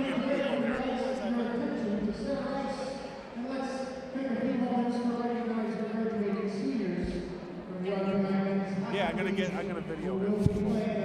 blocking people here. Yeah, I'm gonna video him.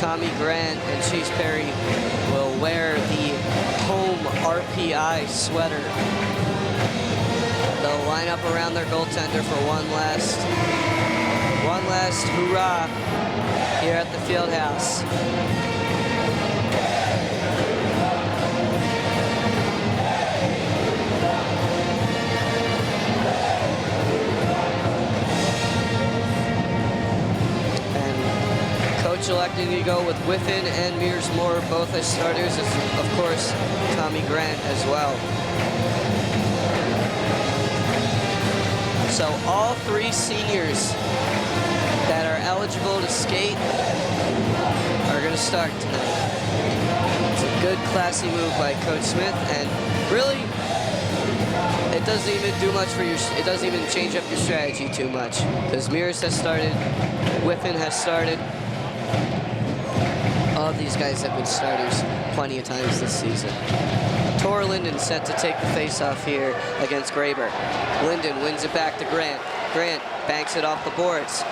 Tommy Grant and Chase Perry will wear the home RPI sweater. They'll line up around their goaltender for one last hurrah here at the field house. Electing to go with Whiffen and Mearsmore, both as starters, as of course Tommy Grant as well. So all three seniors that are eligible to skate are going to start tonight. It's a good, classy move by Coach Smith, and really it doesn't even do much for your, it doesn't even change up your strategy too much. Because Mears has started, Whiffen has started. All of these guys have been starters plenty of times this season. Tor Linden set to take the face-off here against Graber. Linden wins it back to Grant. Grant banks it off the boards.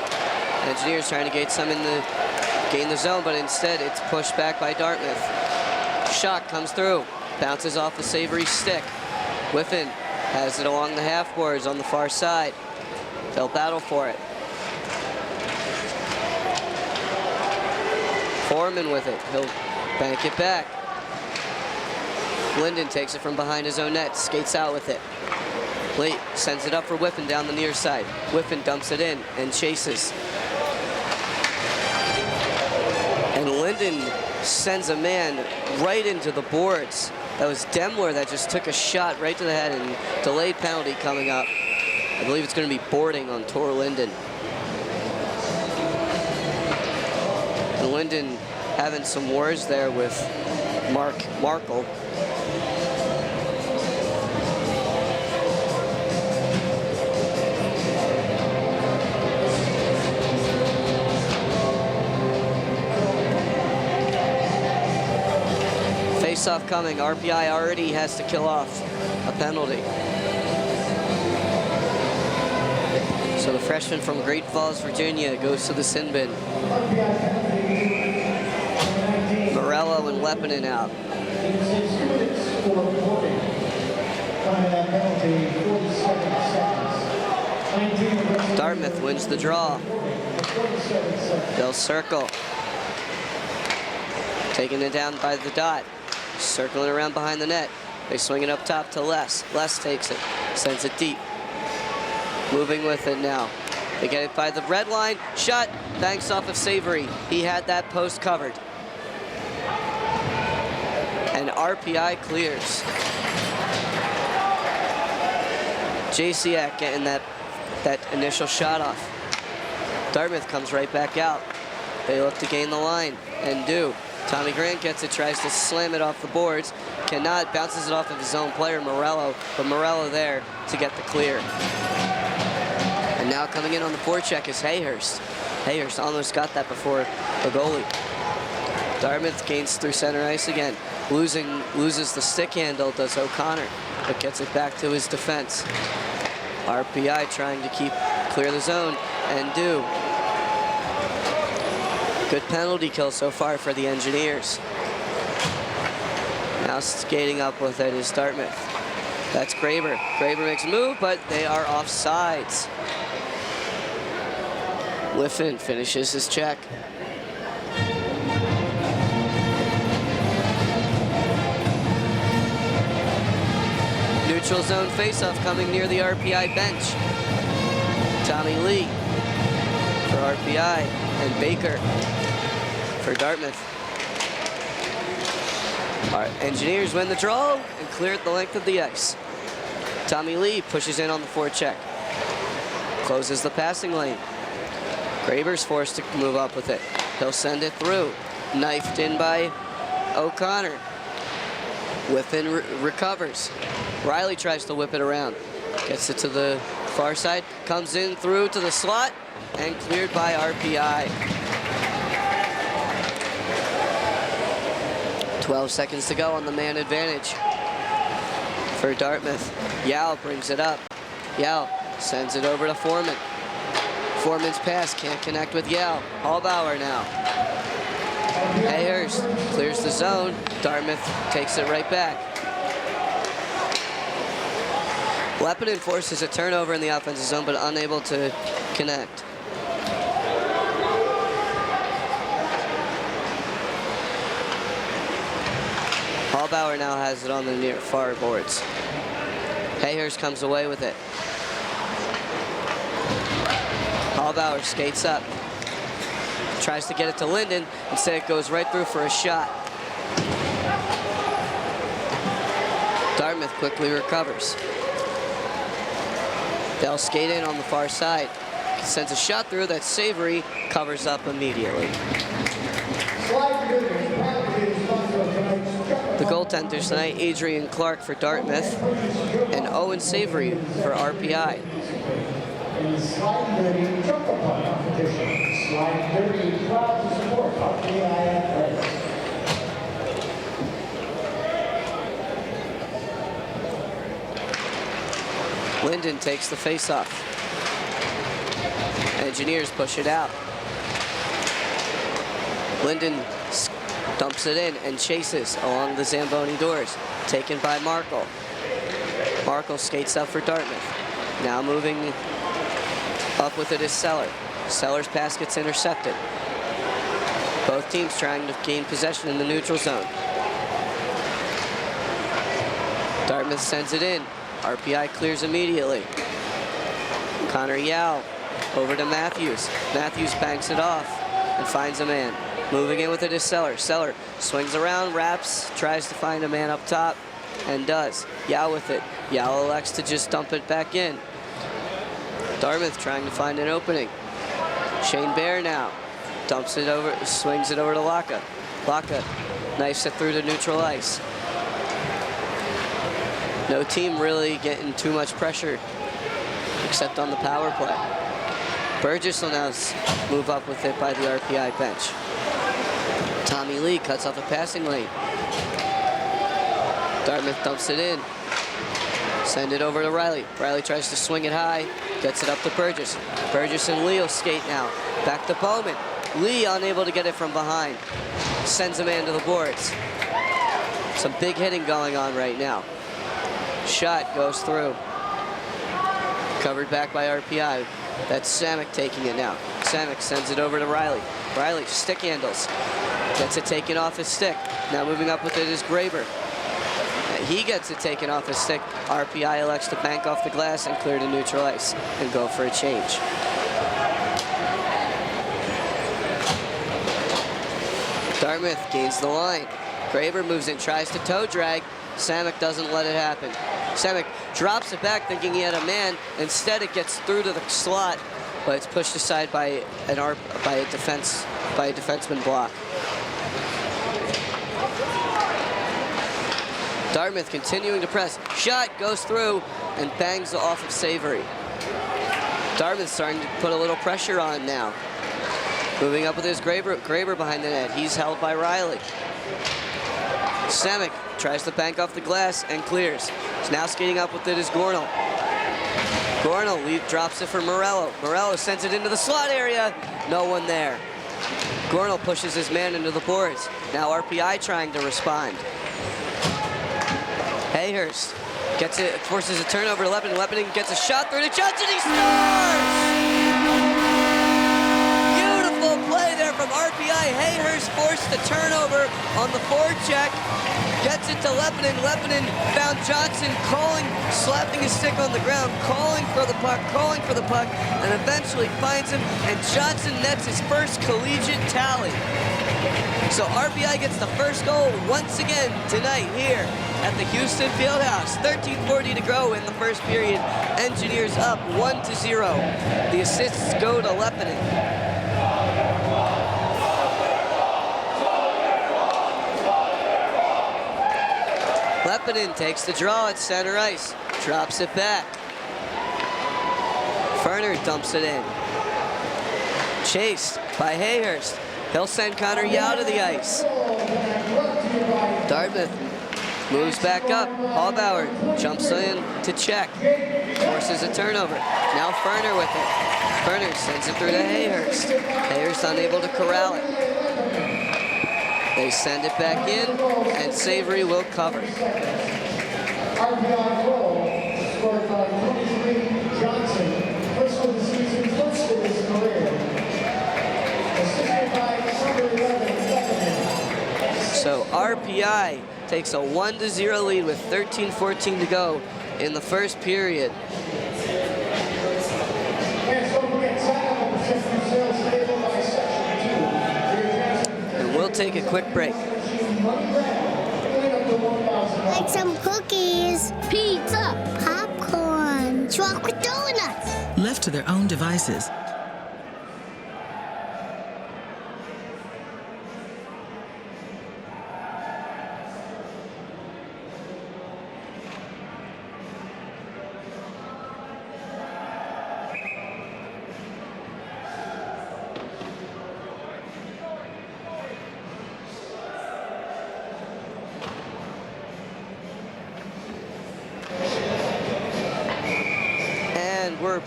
Engineers trying to gain the zone, but instead it's pushed back by Dartmouth. Shot comes through, bounces off the Savory stick. Whiffen has it along the half boards on the far side. They'll battle for it. Foreman with it, he'll bank it back. Linden takes it from behind his own net, skates out with it. Late sends it up for Whiffen down the near side. Whiffen dumps it in and chases. And Linden sends a man right into the boards. That was Demler that just took a shot right to the head, and delayed penalty coming up. I believe it's going to be boarding on Tor Linden. And Linden having some words there with Markle. Face-off coming. RPI already has to kill off a penalty. So the freshman from Great Falls, Virginia goes to the sin bin. Morello and Lepinen out. Dartmouth wins the draw. They'll circle. Taking it down by the dot. Circling around behind the net. They swing it up top to Les. Les takes it. Sends it deep. Moving with it now. They get it by the red line. Shot. Banks off of Savory. He had that post covered. And RPI clears. Jasiak getting that initial shot off. Dartmouth comes right back out. They look to gain the line, and do. Tommy Grant gets it, tries to slam it off the boards. Cannot, bounces it off of his own player, Morello. But Morello there to get the clear. And now coming in on the forecheck is Hayhurst. Hayhurst almost got that before the goalie. Dartmouth gains through center ice again. Loses the stick handle, does O'Connor, but gets it back to his defense. RPI trying to clear the zone, and do. Good penalty kill so far for the Engineers. Now skating up with it is Dartmouth. That's Graber. Graber makes a move, but they are offsides. Whiffen finishes his check. Neutral zone faceoff coming near the RPI bench. Tommy Lee for RPI and Baker for Dartmouth. Our Engineers win the draw and clear it the length of the ice. Tommy Lee pushes in on the forecheck. Closes the passing lane. Graber's forced to move up with it. He'll send it through. Knifed in by O'Connor. Whiffen recovers. Riley tries to whip it around. Gets it to the far side. Comes in through to the slot and cleared by RPI. 12 seconds to go on the man advantage for Dartmouth. Yao brings it up. Yao sends it over to Foreman. Foreman's pass can't connect with Yao. Hallbauer now. Hayhurst clears the zone. Dartmouth takes it right back. Lepinen forces a turnover in the offensive zone, but unable to connect. Hallbauer now has it on the near far boards. Hayhurst comes away with it. Hallbauer skates up. Tries to get it to Linden. Instead, it goes right through for a shot. Dartmouth quickly recovers. They'll skate in on the far side. Sends a shot through that Savory covers up immediately. The goaltenders tonight, Adrian Clark for Dartmouth and Owen Savory for RPI. Slide 30 Jump Upon competition. Slide 30 proud to support RPI athletics. Linden takes the face-off. Engineers push it out. Linden dumps it in and chases along the Zamboni doors. Taken by Markle. Markle skates up for Dartmouth. Now moving up with it is Seller. Seller's pass gets intercepted. Both teams trying to gain possession in the neutral zone. Dartmouth sends it in. RPI clears immediately. Connor Yao over to Matthews. Matthews banks it off and finds a man. Moving in with it is Seller. Seller swings around, wraps, tries to find a man up top, and does. Yao with it. Yao elects to just dump it back in. Dartmouth trying to find an opening. Shane Bear now dumps it over, swings it over to Laka. Laka knifes it through to neutral ice. No team really getting too much pressure except on the power play. Burgess will now move up with it by the RPI bench. Tommy Lee cuts off a passing lane. Dartmouth dumps it in. Send it over to Riley. Riley tries to swing it high, gets it up to Burgess. Burgess and Lee will skate now. Back to Bowman. Lee unable to get it from behind. Sends a man to the boards. Some big hitting going on right now. Shot goes through. Covered back by RPI. That's Samek taking it now. Samek sends it over to Riley. Riley stick handles. Gets it taken off his stick. Now moving up with it is Graber. He gets it taken off his stick. RPI elects to bank off the glass and clear to neutral ice and go for a change. Dartmouth gains the line. Graber moves in, tries to toe drag. Samek doesn't let it happen. Samek drops it back thinking he had a man. Instead it gets through to the slot, but it's pushed aside by a defenseman block. Dartmouth continuing to press. Shot goes through and bangs off of Savory. Dartmouth starting to put a little pressure on now. Moving up with his Graber behind the net. He's held by Riley. Samek tries to bank off the glass and clears. He's now skating up with it is Gornell. Gornell drops it for Morello. Morello sends it into the slot area. No one there. Gornell pushes his man into the boards. Now RPI trying to respond. Hayhurst gets it, forces a turnover to Leppinen. Leppinen gets a shot through to Johnson. He scores! Beautiful play there from RPI. Hayhurst forced the turnover on the forecheck. Gets it to Leppinen. Leppinen found Johnson calling, slapping his stick on the ground, calling for the puck, and eventually finds him, and Johnson nets his first collegiate tally. So RPI gets the first goal once again tonight here at the Houston Fieldhouse. 13:40 to go in the first period. Engineers up 1-0. The assists go to Leppinen. Leppinen takes the draw at center ice, drops it back. Ferner dumps it in. Chased by Hayhurst. He'll send Connor Yao to the ice. Dartmouth moves back up. Hallbauer jumps in to check. Forces a turnover. Now Ferner with it. Ferner sends it through to Hayhurst. Hayhurst unable to corral it. They send it back in, and Savory will cover. RPI goal scored by 23 Johnson. First of the season, first of his career. Assisted by number 11, Leppinen. So RPI takes a 1-0 lead with 13:14 to go in the first period. And we'll take a quick break. Like some cookies, pizza, popcorn, chocolate donuts. Left to their own devices,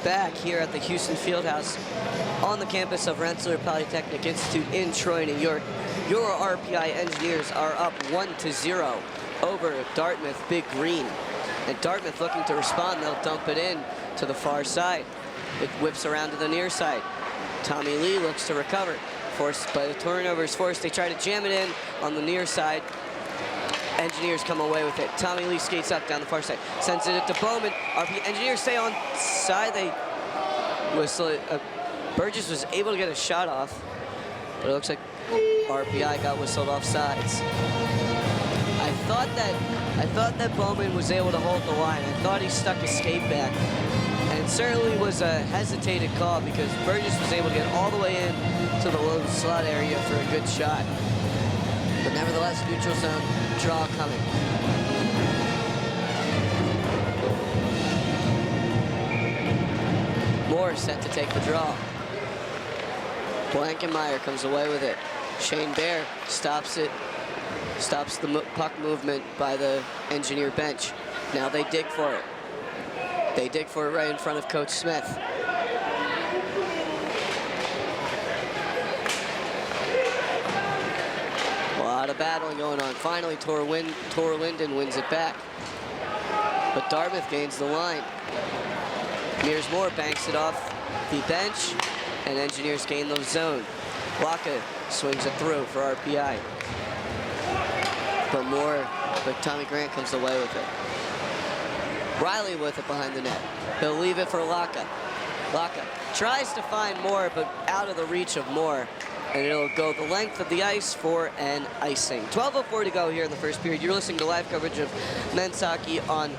back here at the Houston Fieldhouse on the campus of Rensselaer Polytechnic Institute in Troy, New York. Your RPI Engineers are up 1-0 over Dartmouth Big Green. And Dartmouth looking to respond. They'll dump it in to the far side. It whips around to the near side. Tommy Lee looks to recover. Forced by the turnovers forced. They try to jam it in on the near side. Engineers come away with it. Tommy Lee skates up down the far side. Sends it to Bowman. RPI Engineers stay on side. They whistle it. Burgess was able to get a shot off, but it looks like RPI got whistled off sides. I thought that Bowman was able to hold the line. I thought he stuck his skate back. And it certainly was a hesitated call because Burgess was able to get all the way in to the low slot area for a good shot. But nevertheless, neutral zone draw coming. Moore set to take the draw. Blankenmeyer comes away with it. Shane Bear stops it. Stops the puck movement by the Engineer bench. Now they dig for it. They dig for it right in front of Coach Smith. A lot of battling going on. Finally, Tor Linden wins it back. But Dartmouth gains the line. Mears Moore banks it off the bench, and Engineers gain the zone. Waka swings it through for RPI. But Tommy Grant comes away with it. Riley with it behind the net. He'll leave it for Laka. Laka tries to find Moore, but out of the reach of Moore. And it'll go the length of the ice for an icing. 12:04 to go here in the first period. You're listening to live coverage of men's hockey on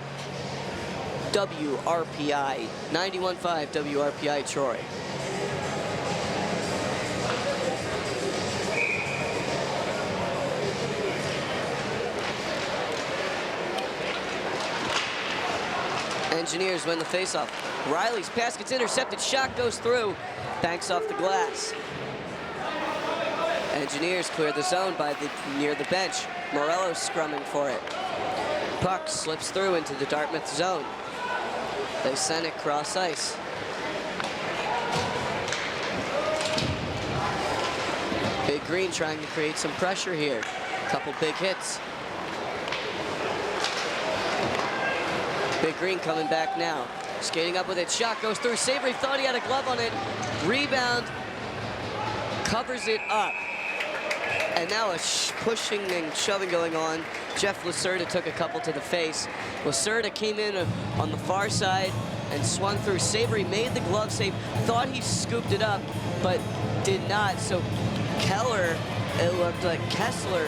WRPI, 91.5 WRPI Troy. Engineers win the faceoff. Riley's pass gets intercepted, shot goes through, banks off the glass. Engineers clear the zone near the bench. Morello's scrumming for it. Puck slips through into the Dartmouth zone. They send it cross ice. Big Green trying to create some pressure here. Couple big hits. Big Green coming back now. Skating up with it. Shot goes through. Savory thought he had a glove on it. Rebound. Covers it up. And now a pushing and shoving going on. Jeff Lacerda took a couple to the face. Lacerda came in on the far side and swung through. Savory made the glove save. Thought he scooped it up, but did not. So it looked like Hessler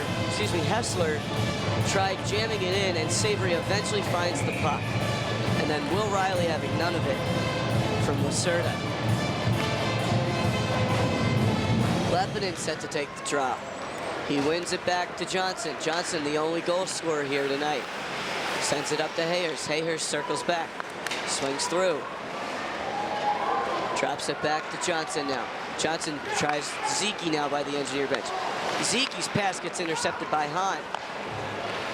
tried jamming it in, and Savory eventually finds the puck. And then Will Riley having none of it from Lacerda. Lepinin set to take the drop. He wins it back to Johnson. Johnson, the only goal scorer here tonight. Sends it up to Hayhurst. Hayhurst circles back. Swings through. Drops it back to Johnson now. Johnson tries Zeke now by the Engineer bench. Zeke's pass gets intercepted by Hahn.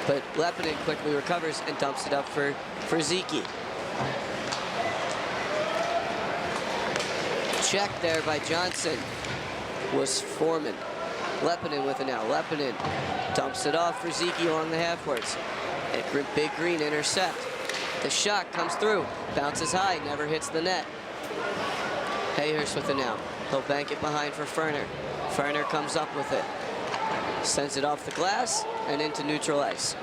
But Lepinin quickly recovers and dumps it up for Zeke. Check there by Johnson was Foreman. Lepinin with it now. Lepinin dumps it off for Zeke along the half-courts. Big Green intercept. The shot comes through, bounces high, never hits the net. Hayhurst with it now. He'll bank it behind for Ferner. Ferner comes up with it. Sends it off the glass and into neutral ice.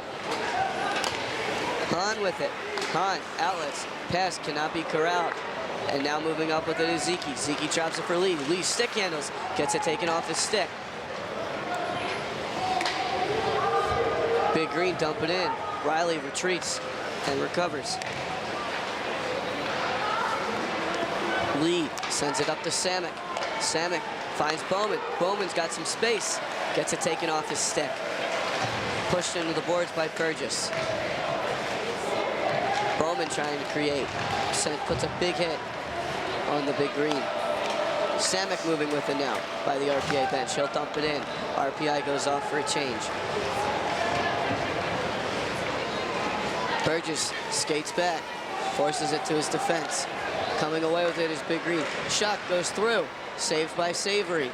Hahn with it. Hahn, outlets. Pass cannot be corralled. And now moving up with it is Zeke. Zeke drops it for Lee. Lee stick handles, gets it taken off his stick. Big Green dump it in. Riley retreats and recovers. Lee sends it up to Samek. Samek finds Bowman. Bowman's got some space. Gets it taken off his stick. Pushed into the boards by Burgess. Bowman trying to create. Puts a big hit on the Big Green. Samek moving with it now by the RPI bench. He'll dump it in. RPI goes off for a change. Burgess skates back, forces it to his defense. Coming away with it is Big Green. Shot goes through. Saved by Savory.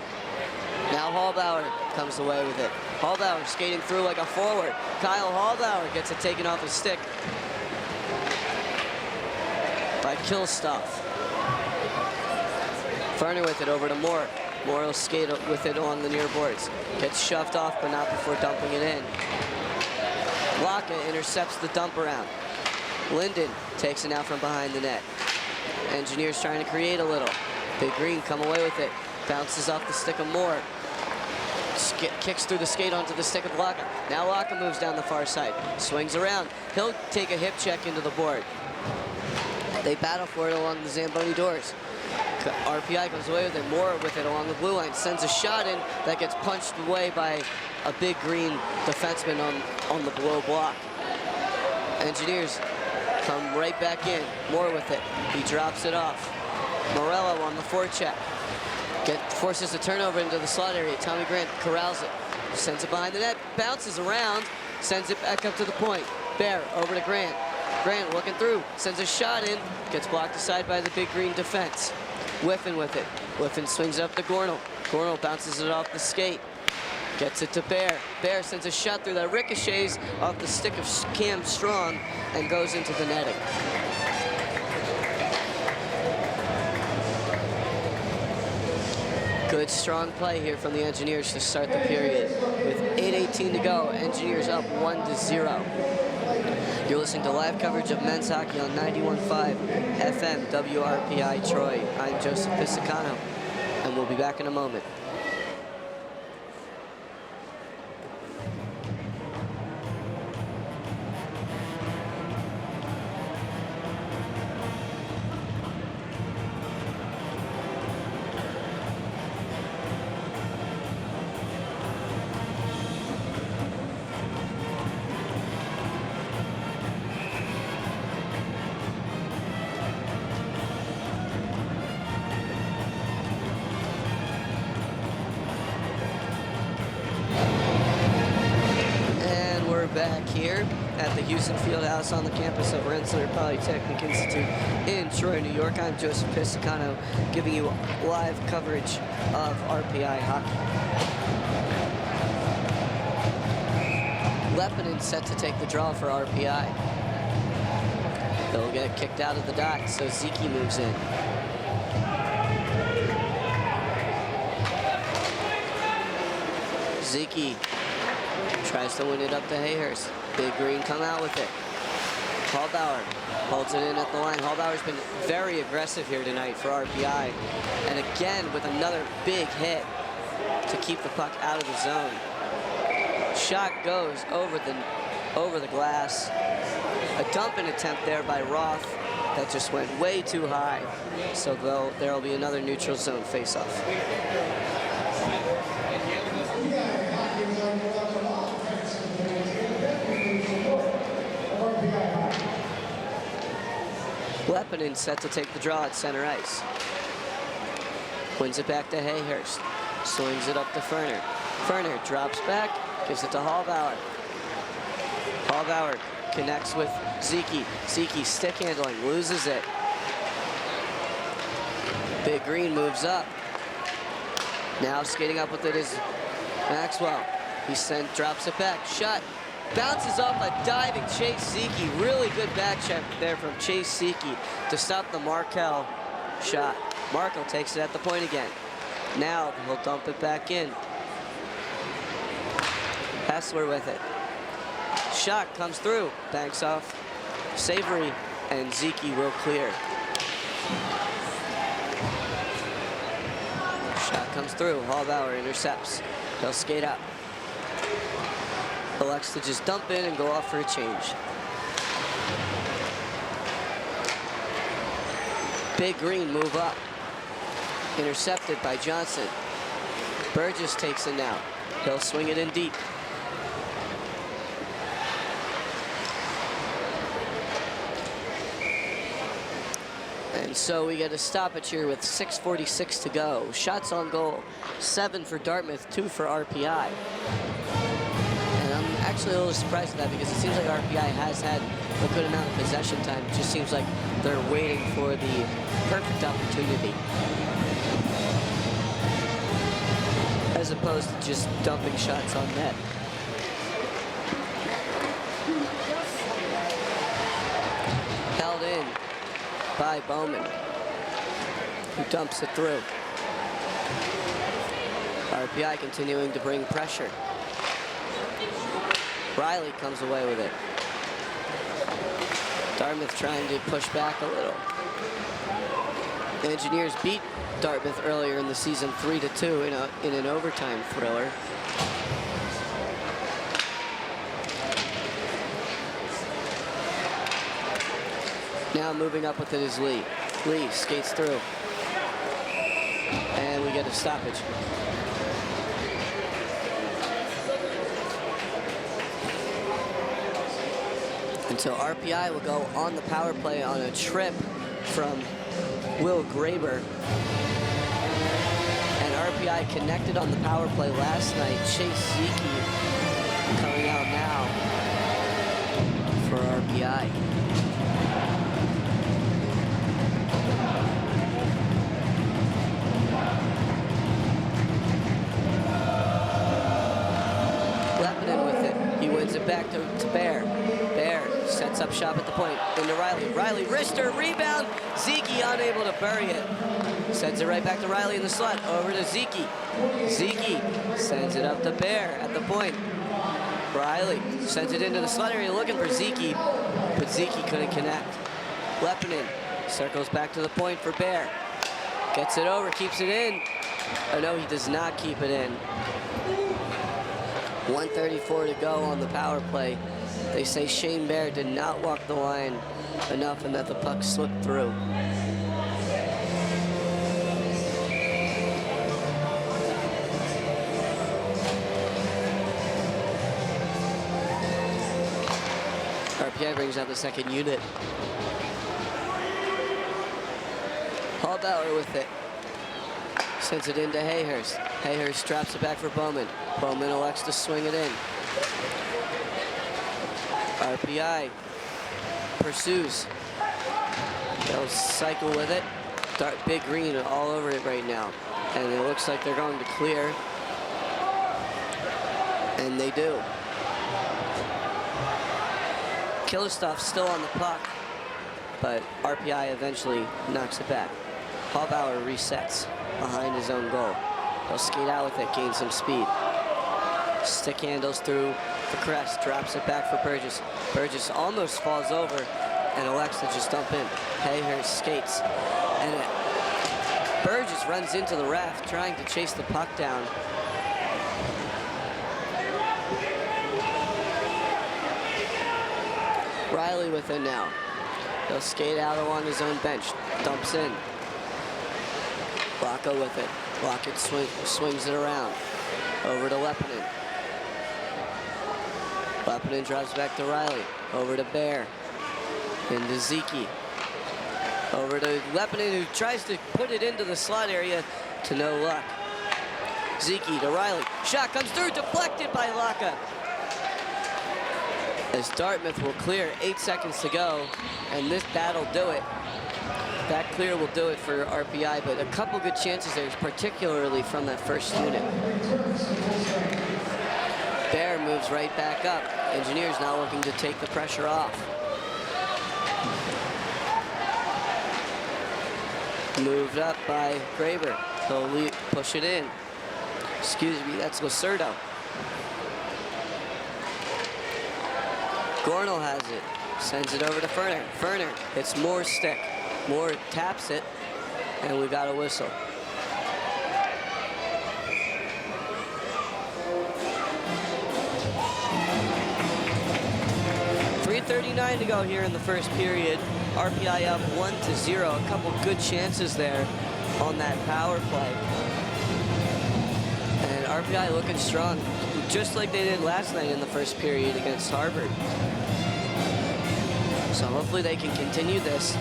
Now Hallbauer comes away with it. Hallbauer skating through like a forward. Kyle Hallbauer gets it taken off his stick by Killstuff. Ferner with it over to Moore. Moore will skate with it on the near boards. Gets shoved off, but not before dumping it in. Laka intercepts the dump around. Linden takes it out from behind the net. Engineers trying to create a little. Big Green come away with it. Bounces off the stick of Moore. Kicks through the skate onto the stick of Laka. Now Laka moves down the far side. Swings around. He'll take a hip check into the board. They battle for it along the Zamboni doors. RPI comes away with it. Moore with it along the blue line. Sends a shot in that gets punched away by a Big Green defenseman on the below block. Engineers come right back in. Moore with it. He drops it off. Morello on the forecheck. Forces a turnover into the slot area. Tommy Grant corrals it. Sends it behind the net. Bounces around. Sends it back up to the point. Bear over to Grant. Grant looking through. Sends a shot in. Gets blocked aside by the Big Green defense. Whiffen with it. Whiffen swings up to Gornell. Gornell bounces it off the skate. Gets it to Bear. Bear sends a shot through that ricochets off the stick of Cam Strong and goes into the netting. Good strong play here from the Engineers to start the period. With 8:18 to go, Engineers up 1-0. You're listening to live coverage of men's hockey on 91.5 FM WRPI Troy. I'm Joseph Pisacano, and we'll be back in a moment. Back here at the Houston Fieldhouse on the campus of Rensselaer Polytechnic Institute in Troy, New York. I'm Joseph Pisacano, giving you live coverage of RPI hockey. Lepinen set to take the draw for RPI. They'll get kicked out of the dot, so Zeke moves in. Zeke tries to win it up to Hayhurst. Big Green come out with it. Hallbauer holds it in at the line. Hallbauer's been very aggressive here tonight for RPI. And again with another big hit to keep the puck out of the zone. Shot goes over the glass. A dumping attempt there by Roth that just went way too high. So there'll be another neutral zone faceoff. Lepinen set to take the draw at center ice. Wins it back to Hayhurst. Swings it up to Ferner. Ferner drops back, gives it to Hallbauer. Hallbauer connects with Zeke. Zeke stick handling, loses it. Big Green moves up. Now skating up with it is Maxwell. He drops it back. Shot. Bounces off a diving Chase Zeke. Really good back check there from Chase Zeke to stop the Markel shot. Markel takes it at the point again. Now he'll dump it back in. Hessler with it. Shot comes through. Banks off Savory, and Zeke will clear. Shot comes through. Hallbauer intercepts. He'll skate up. Elects to just dump in and go off for a change. Big Green move up. Intercepted by Johnson. Burgess takes it now. He'll swing it in deep. And so we get a stoppage here with 6:46 to go. Shots on goal, 7 for Dartmouth, 2 for RPI. actually a little surprised at that because it seems like RPI has had a good amount of possession time. It just seems like they're waiting for the perfect opportunity, as opposed to just dumping shots on net. Held in by Bowman, who dumps it through. RPI continuing to bring pressure. Riley comes away with it. Dartmouth trying to push back a little. Engineers beat Dartmouth earlier in the season 3-2 in an overtime thriller. Now moving up with it is Lee. Lee skates through. And we get a stoppage. And so RPI will go on the power play on a trip from Will Graber. And RPI connected on the power play last night. Chase Zeke coming out now for RPI. Leppinen with it. He wins it back to Bear. Bear sets up shop at the point. Into Riley. Riley, wrister, rebound. Zeke unable to bury it. Sends it right back to Riley in the slot. Over to Zeke. Zeke sends it up to Bear at the point. Riley sends it into the slot area looking for Zeke, but Zeke couldn't connect. Leppinen circles back to the point for Bear. Gets it over, keeps it in. Oh no, he does not keep it in. 1:34 to go on the power play. They say Shane Bear did not walk the line enough and that the puck slipped through. RPI brings out the second unit. Hallbauer with it. Sends it into Hayhurst. Hayhurst drops it back for Bowman. Bowman elects to swing it in. RPI pursues. They'll cycle with it. Big Green all over it right now. And it looks like they're going to clear. And they do. Killerstuff still on the puck, but RPI eventually knocks it back. Hallbauer resets behind his own goal. He'll skate out with it, gain some speed. Stick handles through the crest, drops it back for Burgess. Burgess almost falls over and elects to just dump in. Hayhurst skates, and Burgess runs into the raft trying to chase the puck down. Riley with it now. He'll skate out along his own bench, dumps in. Lockett with it. Lockett swings it around. Over to Leppinen. Leppinen drives back to Riley. Over to Bear. Into Zeke. Over to Leppinen, who tries to put it into the slot area to no luck. Zeke to Riley. Shot comes through, deflected by Lockett. As Dartmouth will clear, 8 seconds to go, and that'll do it. That clear will do it for RPI, but a couple good chances there, particularly from that first unit. Bear moves right back up. Engineers now looking to take the pressure off. Moved up by Graber. He'll push it in. Excuse me, that's Lacerdo. Gornell has it, sends it over to Ferner. Ferner hits Moore's stick. Moore taps it, and we got a whistle. .339 to go here in the first period. RPI up 1-0. A couple good chances there on that power play. And RPI looking strong, just like they did last night in the first period against Harvard. So hopefully they can continue this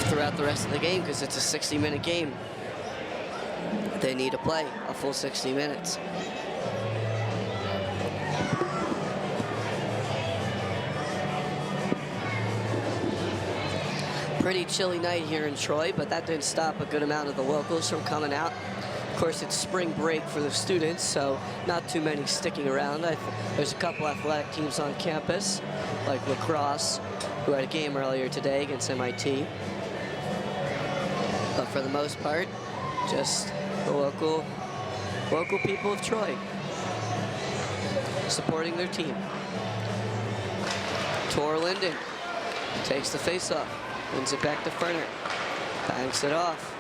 throughout the rest of the game, because it's a 60-minute game. They need to play a full 60 minutes. Pretty chilly night here in Troy, but that didn't stop a good amount of the locals from coming out. Of course, it's spring break for the students, so not too many sticking around. There's a couple athletic teams on campus, like lacrosse, who had a game earlier today against MIT. But for the most part, just the local people of Troy supporting their team. Tor Linden takes the face-off, wins it back to Ferner, banks it off.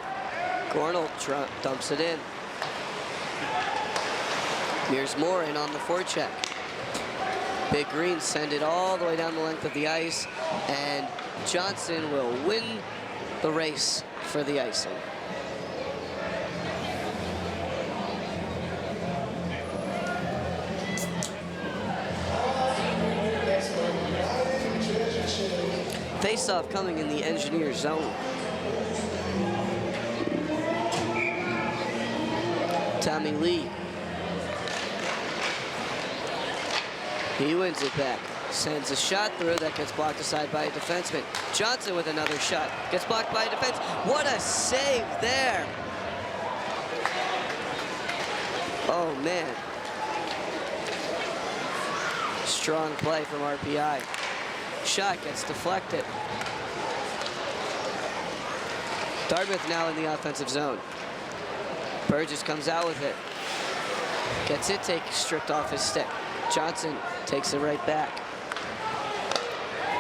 Gornall dumps it in. Here's Moore in on the forecheck. Big Green send it all the way down the length of the ice, and Johnson will win the race for the icing. Face-off coming in the engineer zone. Tommy Lee. He wins it back. Sends a shot through that gets blocked aside by a defenseman. Johnson with another shot. Gets blocked by a defense. What a save there. Oh, man. Strong play from RPI. Shot gets deflected. Dartmouth now in the offensive zone. Burgess comes out with it. Gets it stripped off his stick. Johnson takes it right back.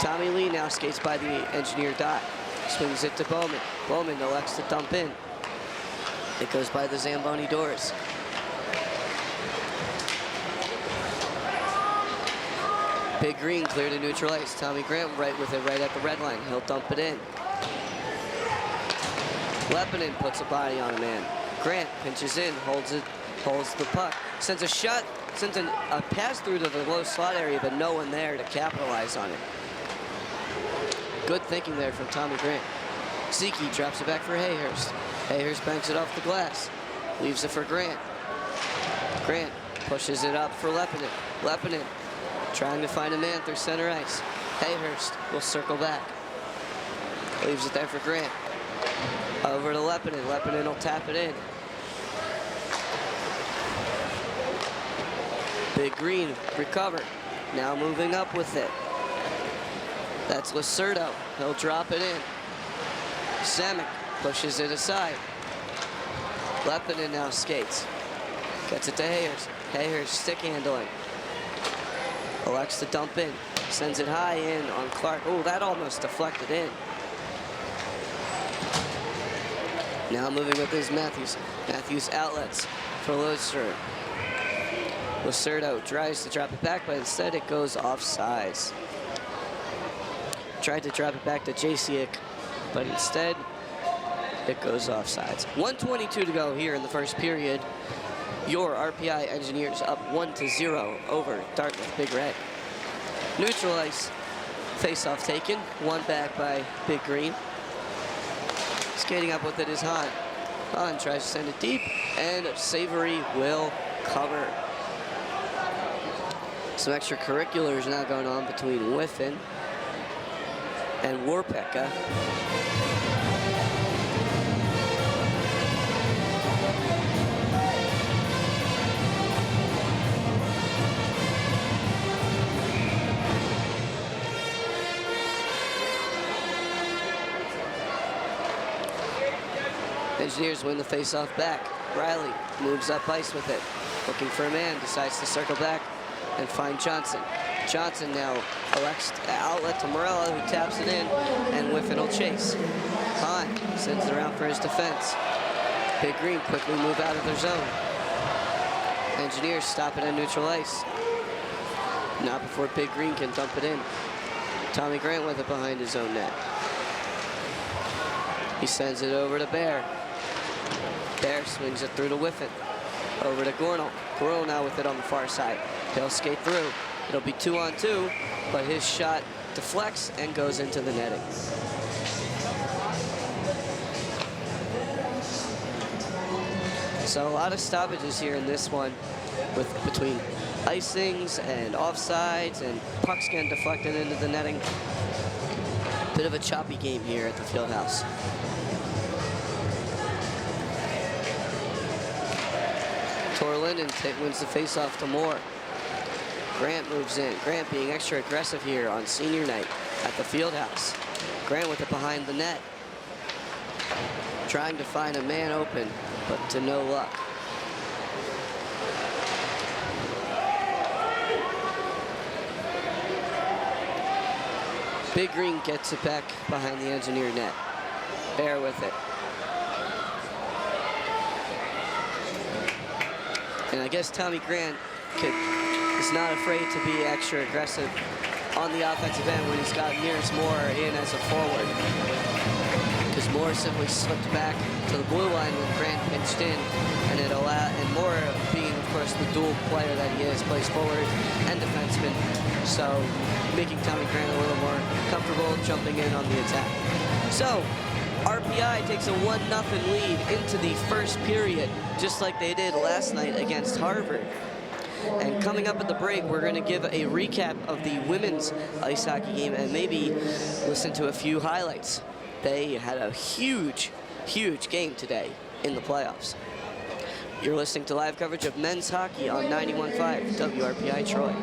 Tommy Lee now skates by the engineer dot. Swings it to Bowman. Bowman elects to dump in. It goes by the Zamboni doors. Big Green clear to neutral ice. Tommy Grant right with it right at the red line. He'll dump it in. Lepinen puts a body on a man. Grant pinches in, holds the puck. Sends a shot, sends a pass through to the low slot area, but no one there to capitalize on it. Good thinking there from Tommy Grant. Zeke drops it back for Hayhurst. Hayhurst banks it off the glass. Leaves it for Grant. Grant pushes it up for Lepinen. Lepinen trying to find a man through center ice. Hayhurst will circle back. Leaves it there for Grant. Over to Lepinen. Lepinen will tap it in. Big Green recover. Now moving up with it. That's Lacerdo. He'll drop it in. Samek pushes it aside. Lepinen now skates. Gets it to Hayhurst. Hayhurst stick handling. Elects to dump in. Sends it high in on Clark. Oh, that almost deflected in. Now moving with his Matthews. Matthews outlets for Lacerdo. Lacerdo tries to drop it back, but instead it goes offsides. Tried to drop it back to Jasiak, but instead it goes offsides. 1:22 to go here in the first period. Your RPI Engineers up 1-0 over Dartmouth Big Red. Neutral ice, face-off taken, one back by Big Green. Skating up with it is Hahn. Hahn tries to send it deep, and Savory will cover. Some extracurriculars now going on between Whiffen and Warpeka. Engineers win the face-off back. Riley moves up ice with it. Looking for a man, decides to circle back and find Johnson. Johnson now elects to outlet to Morella, who taps it in, and Whiffen will chase. Hahn sends it around for his defense. Big Green quickly move out of their zone. Engineers stop it on neutral ice. Not before Big Green can dump it in. Tommy Grant with it behind his own net. He sends it over to Bear. Bear swings it through to Whiffen. Over to Gornall. Gornall now with it on the far side. He'll skate through. It'll be 2-on-2, but his shot deflects and goes into the netting. So a lot of stoppages here in this one, between icings and offsides and pucks getting deflected into the netting. Bit of a choppy game here at the Fieldhouse. Tor Linden wins the faceoff to Moore. Grant moves in. Grant being extra aggressive here on senior night at the Fieldhouse. Grant with it behind the net. Trying to find a man open, but to no luck. Big Green gets it back behind the Engineer net. Bear with it. And I guess Tommy Grant is not afraid to be extra aggressive on the offensive end when he's got Mears Moore in as a forward. Because Moore simply slipped back to the blue line when Grant pinched in, and Moore, being of course the dual player that he is, plays forward and defenseman, so making Tommy Grant a little more comfortable jumping in on the attack. So RPI takes a 1-0 lead into the first period, just like they did last night against Harvard. And coming up at the break, we're going to give a recap of the women's ice hockey game and maybe listen to a few highlights. They had a huge, huge game today in the playoffs. You're listening to live coverage of men's hockey on 91.5 WRPI Troy.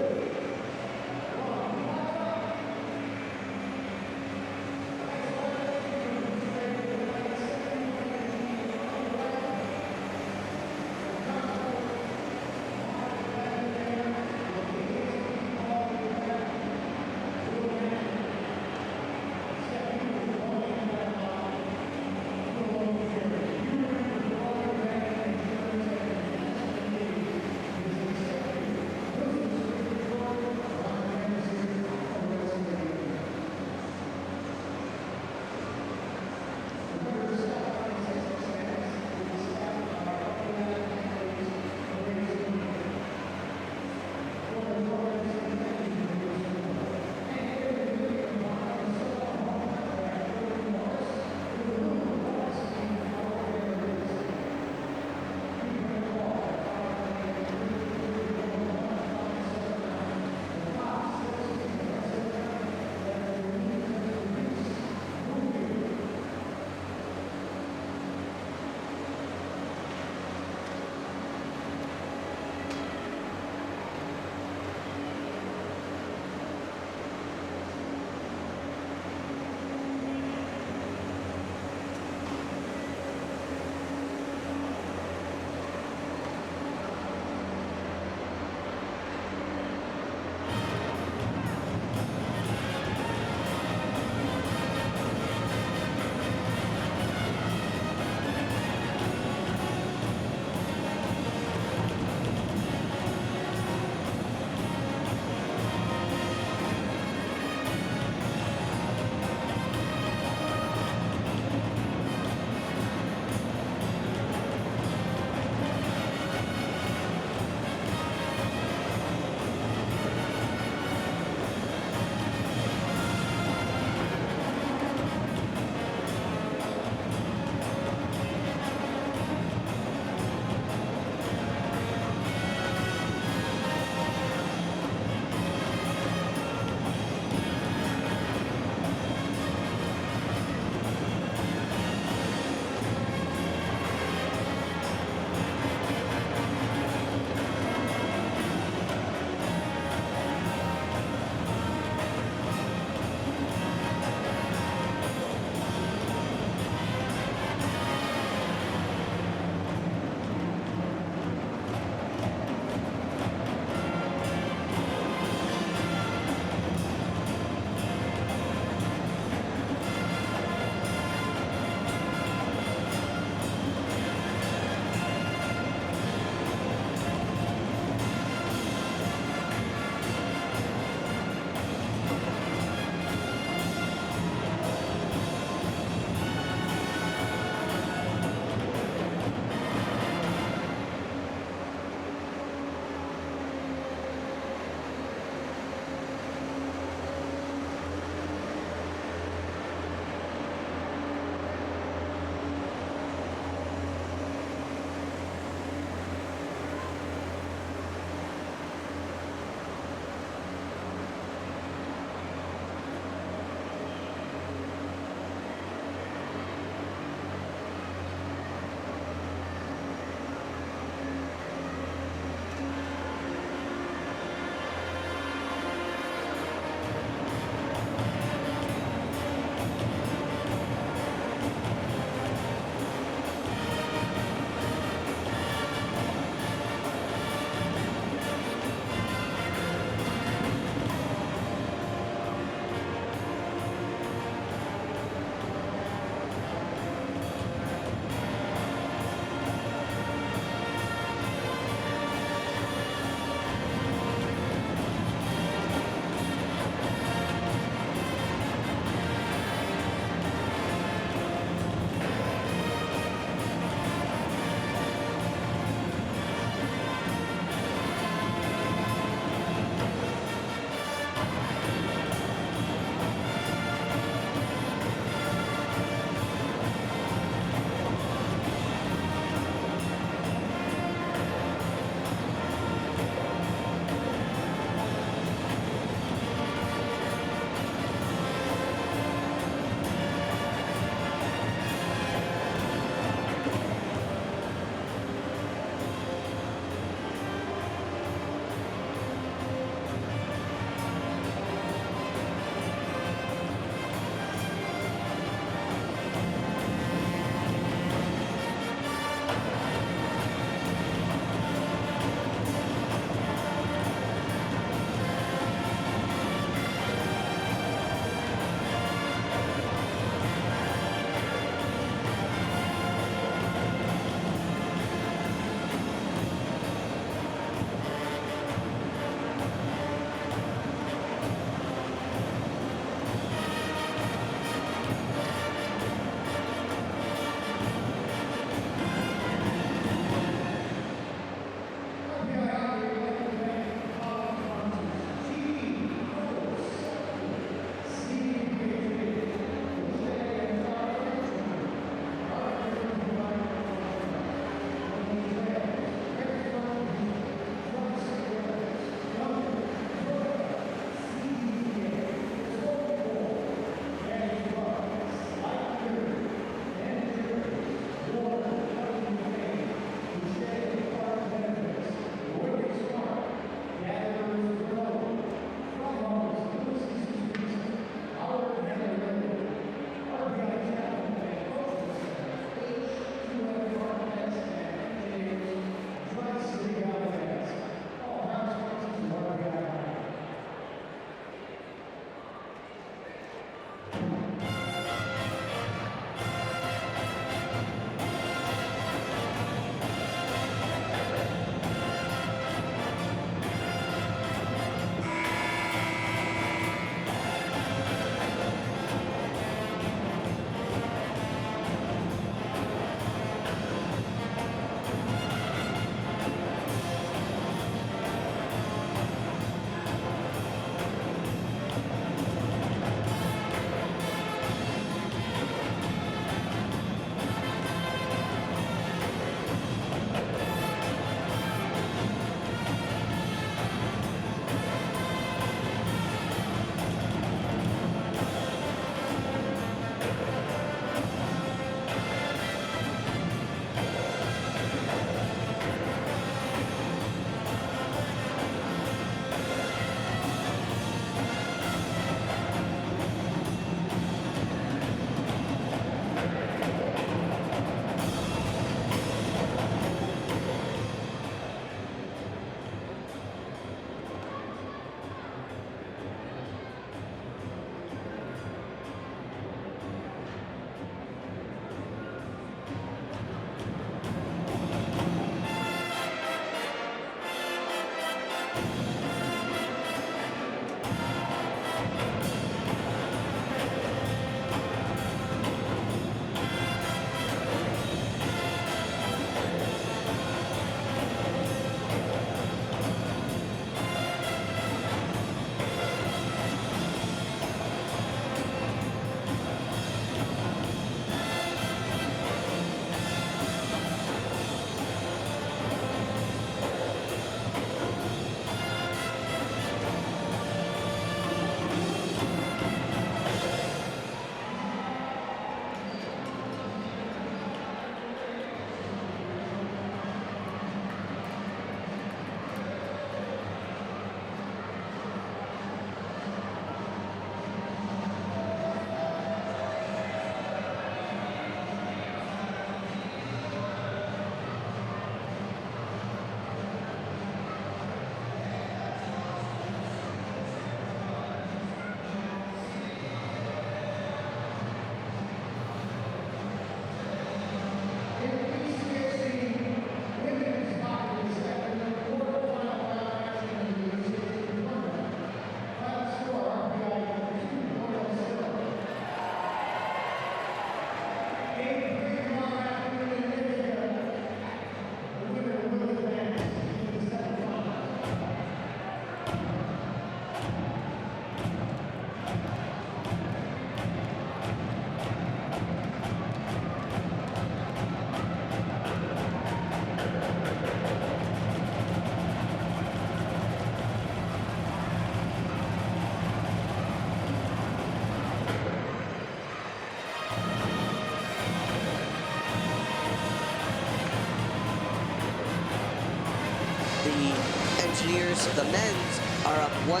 Engineers, the men's, are up 1-0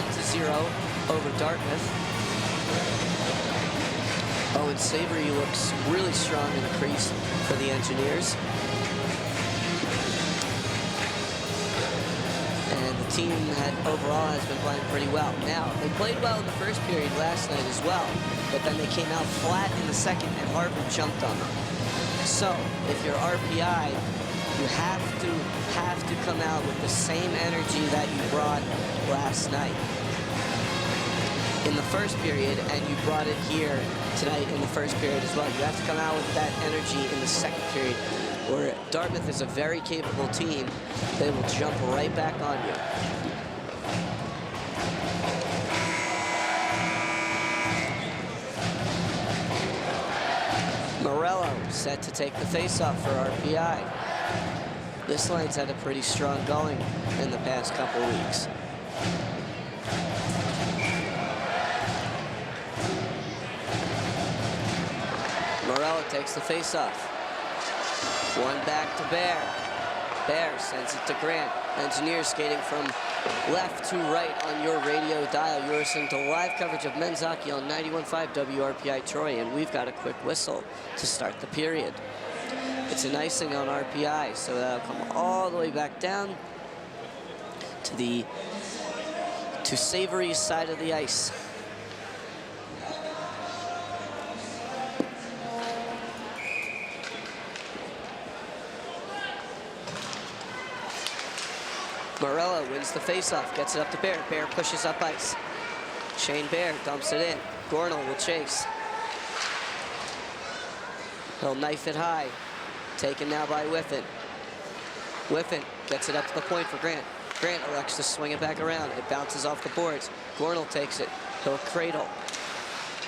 over Dartmouth. Owen Savory looks really strong in the crease for the Engineers. And the team overall has been playing pretty well. Now, they played well in the first period last night as well, but then they came out flat in the second and Harvard jumped on them. So, if you're RPI, you have to come out with the same energy that you brought last night in the first period, and you brought it here tonight in the first period as well. You have to come out with that energy in the second period, where Dartmouth is a very capable team. They will jump right back on you. Morello set to take the face-off for RPI. This line's had a pretty strong going in the past couple weeks. Morello takes the face-off. One back to Bear. Bear sends it to Grant. Engineers skating from left to right on your radio dial. You're listening to live coverage of men's hockey on 91.5 WRPI Troy, and we've got a quick whistle to start the period. It's an icing on RPI, so that'll come all the way back down to Savory's side of the ice. Morello wins the faceoff, gets it up to Bear. Bear pushes up ice. Shane Bear dumps it in. Gornall will chase. He'll knife it high. Taken now by Whiffen. Whiffen gets it up to the point for Grant. Grant elects to swing it back around. It bounces off the boards. Gornall takes it. He'll cradle.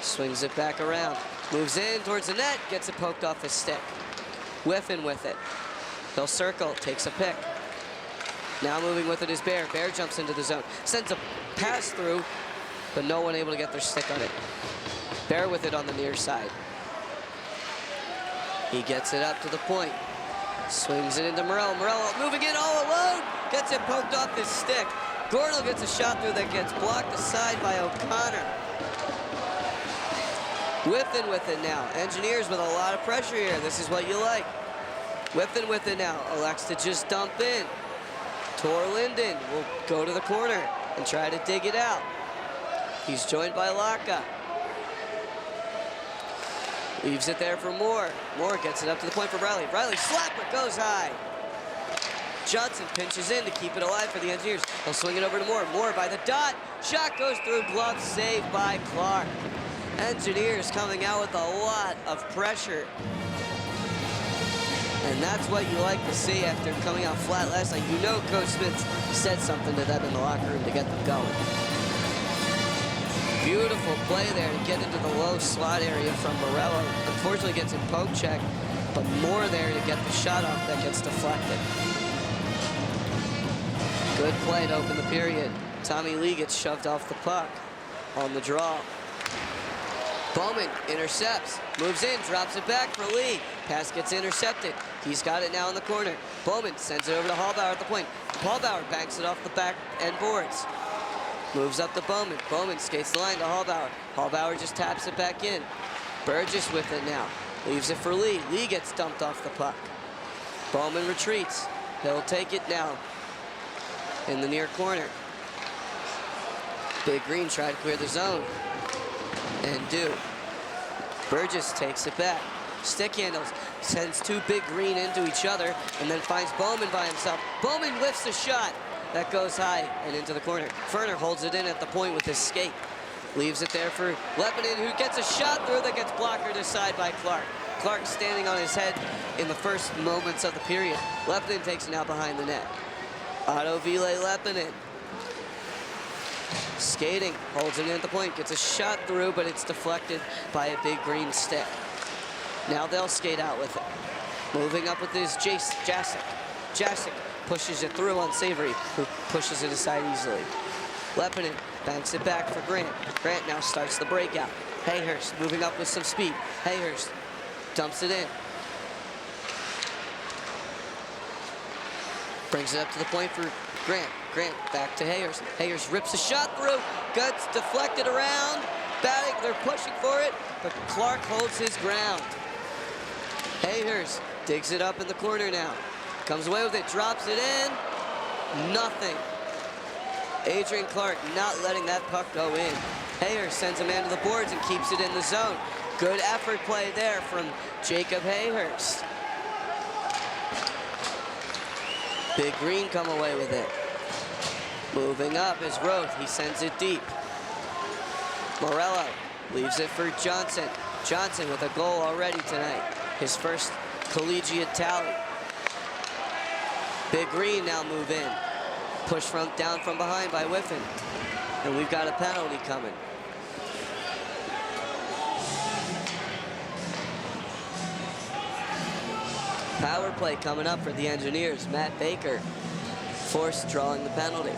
Swings it back around. Moves in towards the net. Gets it poked off his stick. Whiffen with it. He'll circle. Takes a pick. Now moving with it is Bear. Bear jumps into the zone. Sends a pass through, but no one able to get their stick on it. Bear with it on the near side. He gets it up to the point. Swings it into Morello. Morello moving in all alone. Gets it poked off his stick. Gornall gets a shot through that gets blocked aside by O'Connor. Whiffen with it now. Engineers with a lot of pressure here. This is what you like. Whiffen with it now. Elects to just dump in. Tor Linden will go to the corner and try to dig it out. He's joined by Laka. Leaves it there for Moore. Moore gets it up to the point for Riley. Riley slapper goes high. Johnson pinches in to keep it alive for the Engineers. He'll swing it over to Moore. Moore by the dot. Shot goes through. Glove saved by Clark. Engineers coming out with a lot of pressure. And that's what you like to see after coming out flat last night. You know Coach Smith said something to them in the locker room to get them going. Beautiful play there to get into the low slot area from Morello. Unfortunately gets in poke check, but Moore there to get the shot off that gets deflected. Good play to open the period. Tommy Lee gets shoved off the puck on the draw. Bowman intercepts, moves in, drops it back for Lee. Pass gets intercepted. He's got it now in the corner. Bowman sends it over to Hallbauer at the point. Hallbauer banks it off the back end boards. Moves up to Bowman. Bowman skates the line to Hallbauer. Hallbauer just taps it back in. Burgess with it now. Leaves it for Lee. Lee gets dumped off the puck. Bowman retreats. He'll take it now in the near corner. Big Green tried to clear the zone. And do. Burgess takes it back. Stick handles. Sends two Big Green into each other and then finds Bowman by himself. Bowman whiffs the shot. That goes high and into the corner. Ferner holds it in at the point with his skate. Leaves it there for Lepinen, who gets a shot through that gets blockered aside by Clark. Clark standing on his head in the first moments of the period. Lepinen takes it now behind the net. Otto Ville Lepinen. Skating, holds it in at the point, gets a shot through, but it's deflected by a Big Green stick. Now they'll skate out with it. Moving up with his Jasic. Jasic pushes it through on Savory, who pushes it aside easily. Lepinen banks it back for Grant. Grant now starts the breakout. Hayhurst moving up with some speed. Hayhurst dumps it in. Brings it up to the point for Grant. Grant back to Hayers. Hayers rips a shot through. Gets deflected around. Batting, they're pushing for it, but Clark holds his ground. Hayers digs it up in the corner now. Comes away with it, drops it in. Nothing. Adrian Clark not letting that puck go in. Hayers sends a man to the boards and keeps it in the zone. Good effort play there from Jacob Hayhurst. Big Green come away with it. Moving up is Roth. He sends it deep. Morello leaves it for Johnson. Johnson with a goal already tonight. His first collegiate tally. Big Green now move in. Push down from behind by Whiffen. And we've got a penalty coming. Power play coming up for the Engineers. Matt Baker forced drawing the penalty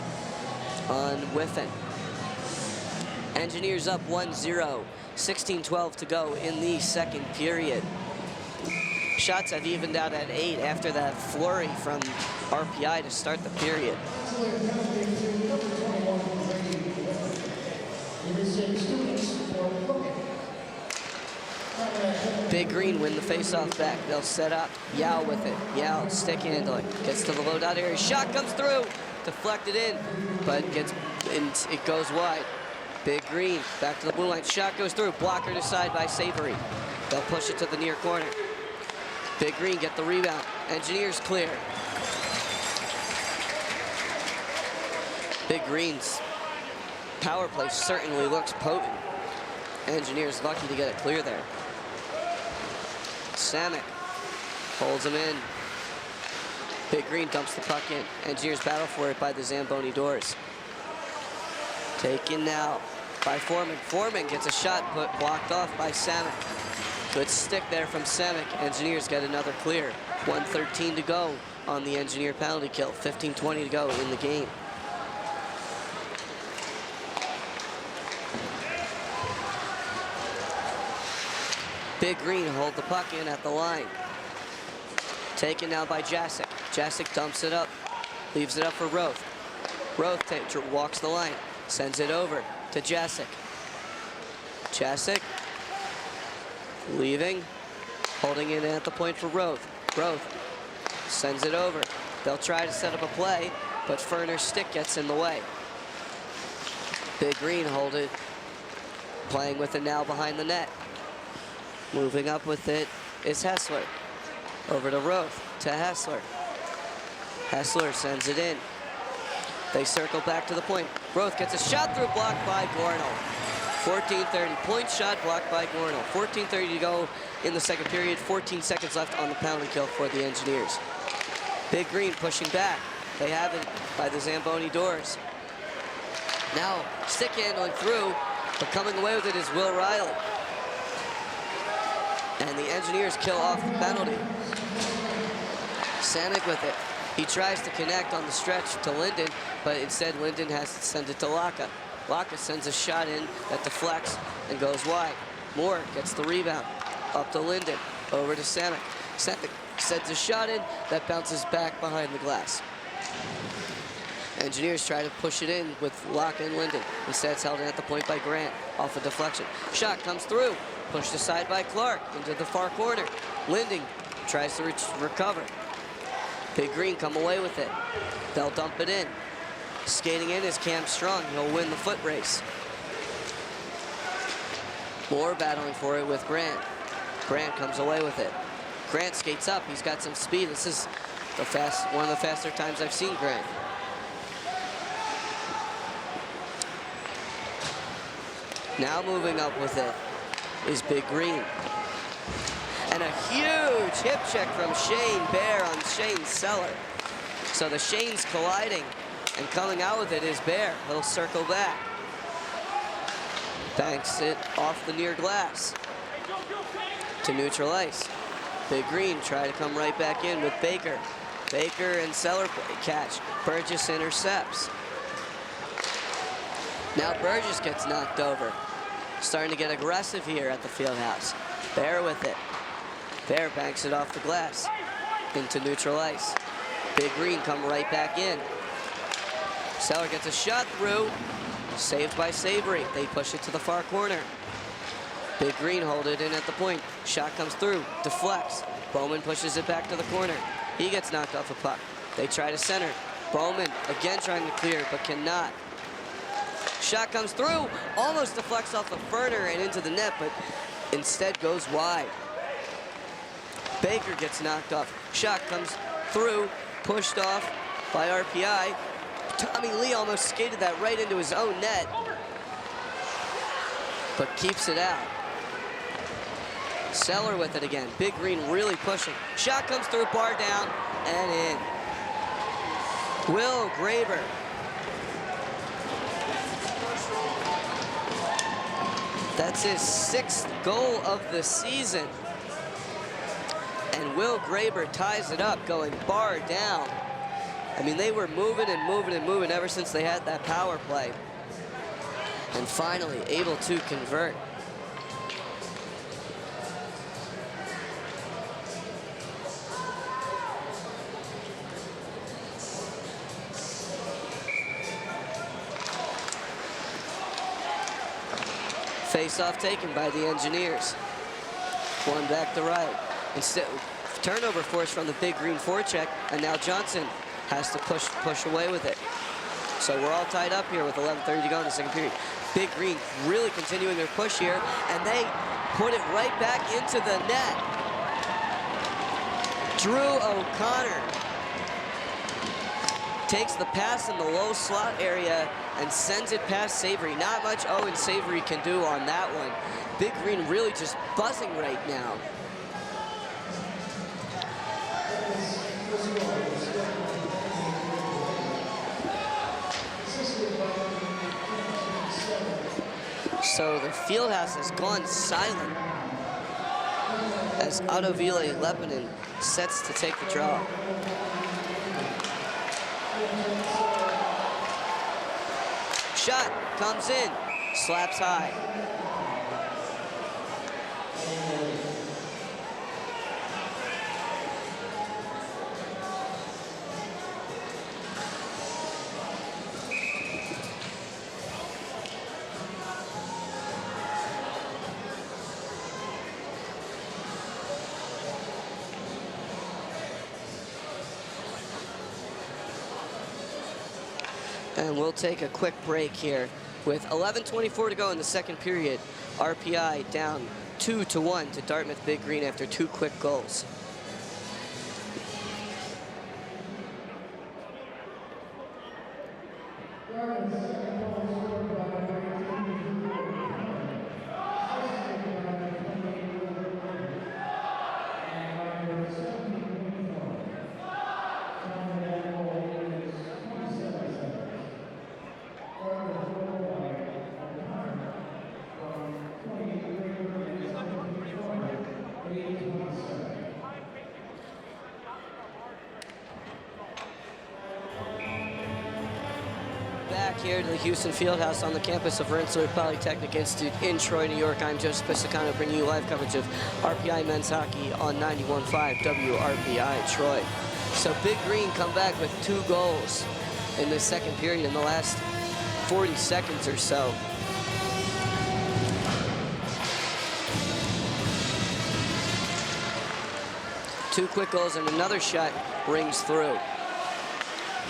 on Whiffen. Engineers up 1-0, 16-12 to go in the second period. Shots have evened out at 8 after that flurry from RPI to start the period. Big Green win the face-off back. They'll set up. Yao with it. Yao stick handling. Gets to the low dot area. Shot comes through. Deflected in, but it goes wide. Big Green back to the blue line. Shot goes through. Blocker to side by Savory. They'll push it to the near corner. Big Green get the rebound. Engineers clear. Big Green's power play certainly looks potent. Engineers lucky to get it clear there. Samek holds him in. Big Green dumps the puck in. Engineers battle for it by the Zamboni doors. Taken now by Foreman. Foreman gets a shot blocked off by Samek. Good stick there from Samek. Engineers get another clear. 1:13 to go on the Engineer penalty kill. 15:20 to go in the game. Big Green hold the puck in at the line. Taken now by Jacek. Jacek dumps it up. Leaves it up for Roth. Roth walks the line. Sends it over to Jacek. Jacek leaving. Holding it at the point for Roth. Roth sends it over. They'll try to set up a play, but Ferner's stick gets in the way. Big Green hold it. Playing with it now behind the net. Moving up with it is Hessler. Over to Roth, to Hessler. Hessler sends it in. They circle back to the point. Roth gets a shot through, blocked by Gornall. 14:30, point shot blocked by Gornall. 14:30 to go in the second period. 14 seconds left on the penalty kill for the Engineers. Big Green pushing back. They have it by the Zamboni doors. Now stick handling through, but coming away with it is Will Riley. And the Engineers kill off the penalty. Samek with it. He tries to connect on the stretch to Linden, but instead Linden has to send it to Laka. Laka sends a shot in that deflects and goes wide. Moore gets the rebound. Up to Linden. Over to Samek. Samek sends a shot in that bounces back behind the glass. Engineers try to push it in with Laka and Linden. Instead it's held in at the point by Grant off a deflection. Shot comes through. Pushed aside by Clark into the far corner. Linden tries to recover. Big Green come away with it. They'll dump it in. Skating in is Cam Strong. He'll win the foot race. Moore battling for it with Grant. Grant comes away with it. Grant skates up. He's got some speed. This is one of the faster times I've seen Grant. Now moving up with it is Big Green. And a huge hip check from Shane Bear on Shane Seller. So the Shane's colliding, and coming out with it is Bear. He'll circle back. Banks it off the near glass to neutral ice. Big Green try to come right back in with Baker. Baker and Seller catch. Burgess intercepts. Now Burgess gets knocked over. Starting to get aggressive here at the Fieldhouse. Bear with it. Bear banks it off the glass into neutral ice. Big Green come right back in. Seller gets a shot through. Saved by Savory. They push it to the far corner. Big Green hold it in at the point. Shot comes through. Deflects. Bowman pushes it back to the corner. He gets knocked off a puck. They try to center. Bowman again trying to clear, but cannot. Shot comes through. Almost deflects off of Ferner and into the net, but instead goes wide. Baker gets knocked off. Shot comes through. Pushed off by RPI. Tommy Lee almost skated that right into his own net, but keeps it out. Seller with it again. Big Green really pushing. Shot comes through, bar down, and in. Will Graber. That's his 6th goal of the season. And Will Graber ties it up, going bar down. I mean, they were moving and moving and moving ever since they had that power play. And finally able to convert. Face-off taken by the Engineers. One back to right. Instead, turnover force from the Big Green forecheck, and now Johnson has to push away with it. So we're all tied up here with 11:30 to go in the second period. Big Green really continuing their push here, and they put it right back into the net. Drew O'Connor takes the pass in the low slot area and sends it past Savory. Not much Owen Savory can do on that one. Big Green really just buzzing right now. So the fieldhouse has gone silent as Autovile Lebanon sets to take the draw. Shot comes in, slaps high. And we'll take a quick break here with 11:24 to go in the second period. RPI down 2-1 to Dartmouth Big Green after 2 quick goals. Here to the Houston Fieldhouse on the campus of Rensselaer Polytechnic Institute in Troy, New York. I'm Joseph Pisacano bringing you live coverage of RPI men's hockey on 91.5 WRPI Troy. So Big Green come back with 2 goals in the second period in the last 40 seconds or so. Two quick goals and another shot rings through.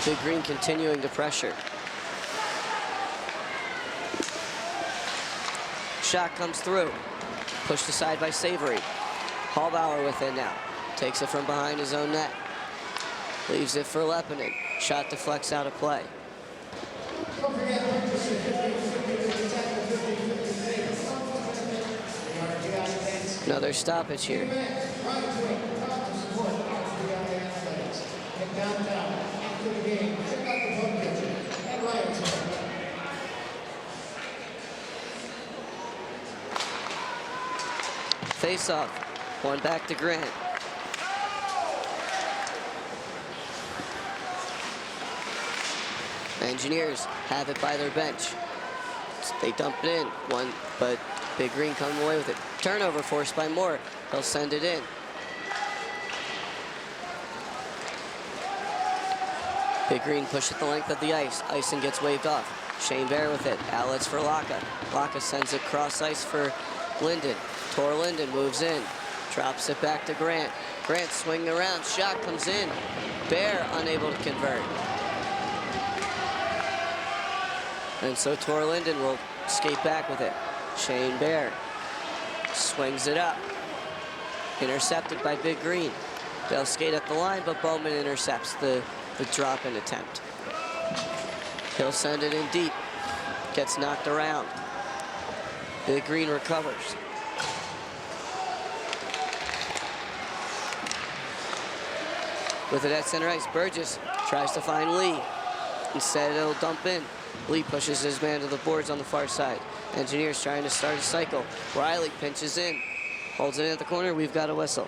Big Green continuing to pressure. Shot comes through. Pushed aside by Savory. Hallbauer with it now. Takes it from behind his own net. Leaves it for Leppinen. Shot deflects out of play. Another stoppage here. Face off. One back to Grant. Engineers have it by their bench. They dump it in. One, but Big Green coming away with it. Turnover forced by Moore. They'll send it in. Big Green push at the length of the ice. Ison gets waved off. Shane Bear with it. Outlets for Laka. Laka sends it cross ice for Linden. Tor Linden moves in. Drops it back to Grant. Grant swinging around. Shot comes in. Bear unable to convert. And so Tor Linden will skate back with it. Shane Bear swings it up. Intercepted by Big Green. They'll skate at the line, but Bowman intercepts the drop-in attempt. He'll send it in deep. Gets knocked around. Big Green recovers. With it at center ice, Burgess tries to find Lee. Instead, it'll dump in. Lee pushes his man to the boards on the far side. Engineers trying to start a cycle. Riley pinches in. Holds it at the corner. We've got a whistle.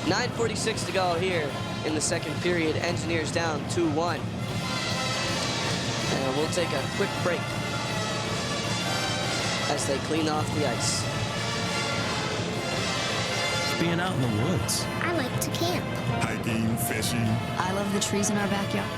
.9:46 to go here in the second period. Engineers down 2-1. And we'll take a quick break as they clean off the ice. Being out in the woods. I like to camp. Hiking, fishing. I love the trees in our backyard.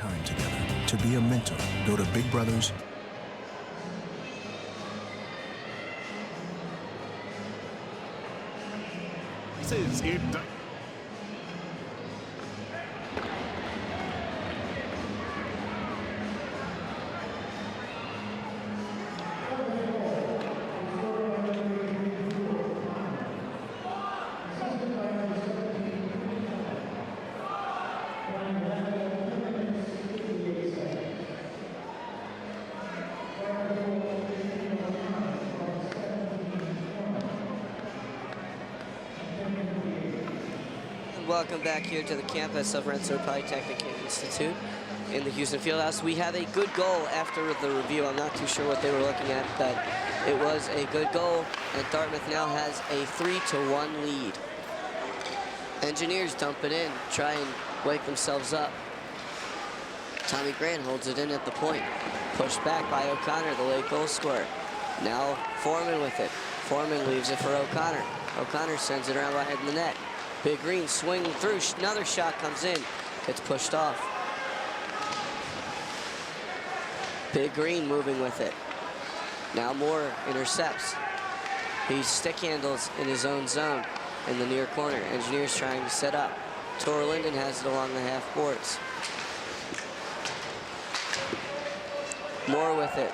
time together. To be a mentor, go to Big Brothers. This is it. Welcome back here to the campus of Rensselaer Polytechnic Institute in the Houston Fieldhouse. We have a good goal after the review. I'm not too sure what they were looking at, but it was a good goal, and Dartmouth now has a 3-1 lead. Engineers dump it in, try and wake themselves up. Tommy Grant holds it in at the point. Pushed back by O'Connor, the late goal scorer. Now Foreman with it. Foreman leaves it for O'Connor. O'Connor sends it around behind the net. Big Green swinging through, another shot comes in, gets pushed off. Big Green moving with it. Now Moore intercepts. He stick handles in his own zone in the near corner. Engineers trying to set up. Tor Linden has it along the half boards. Moore with it.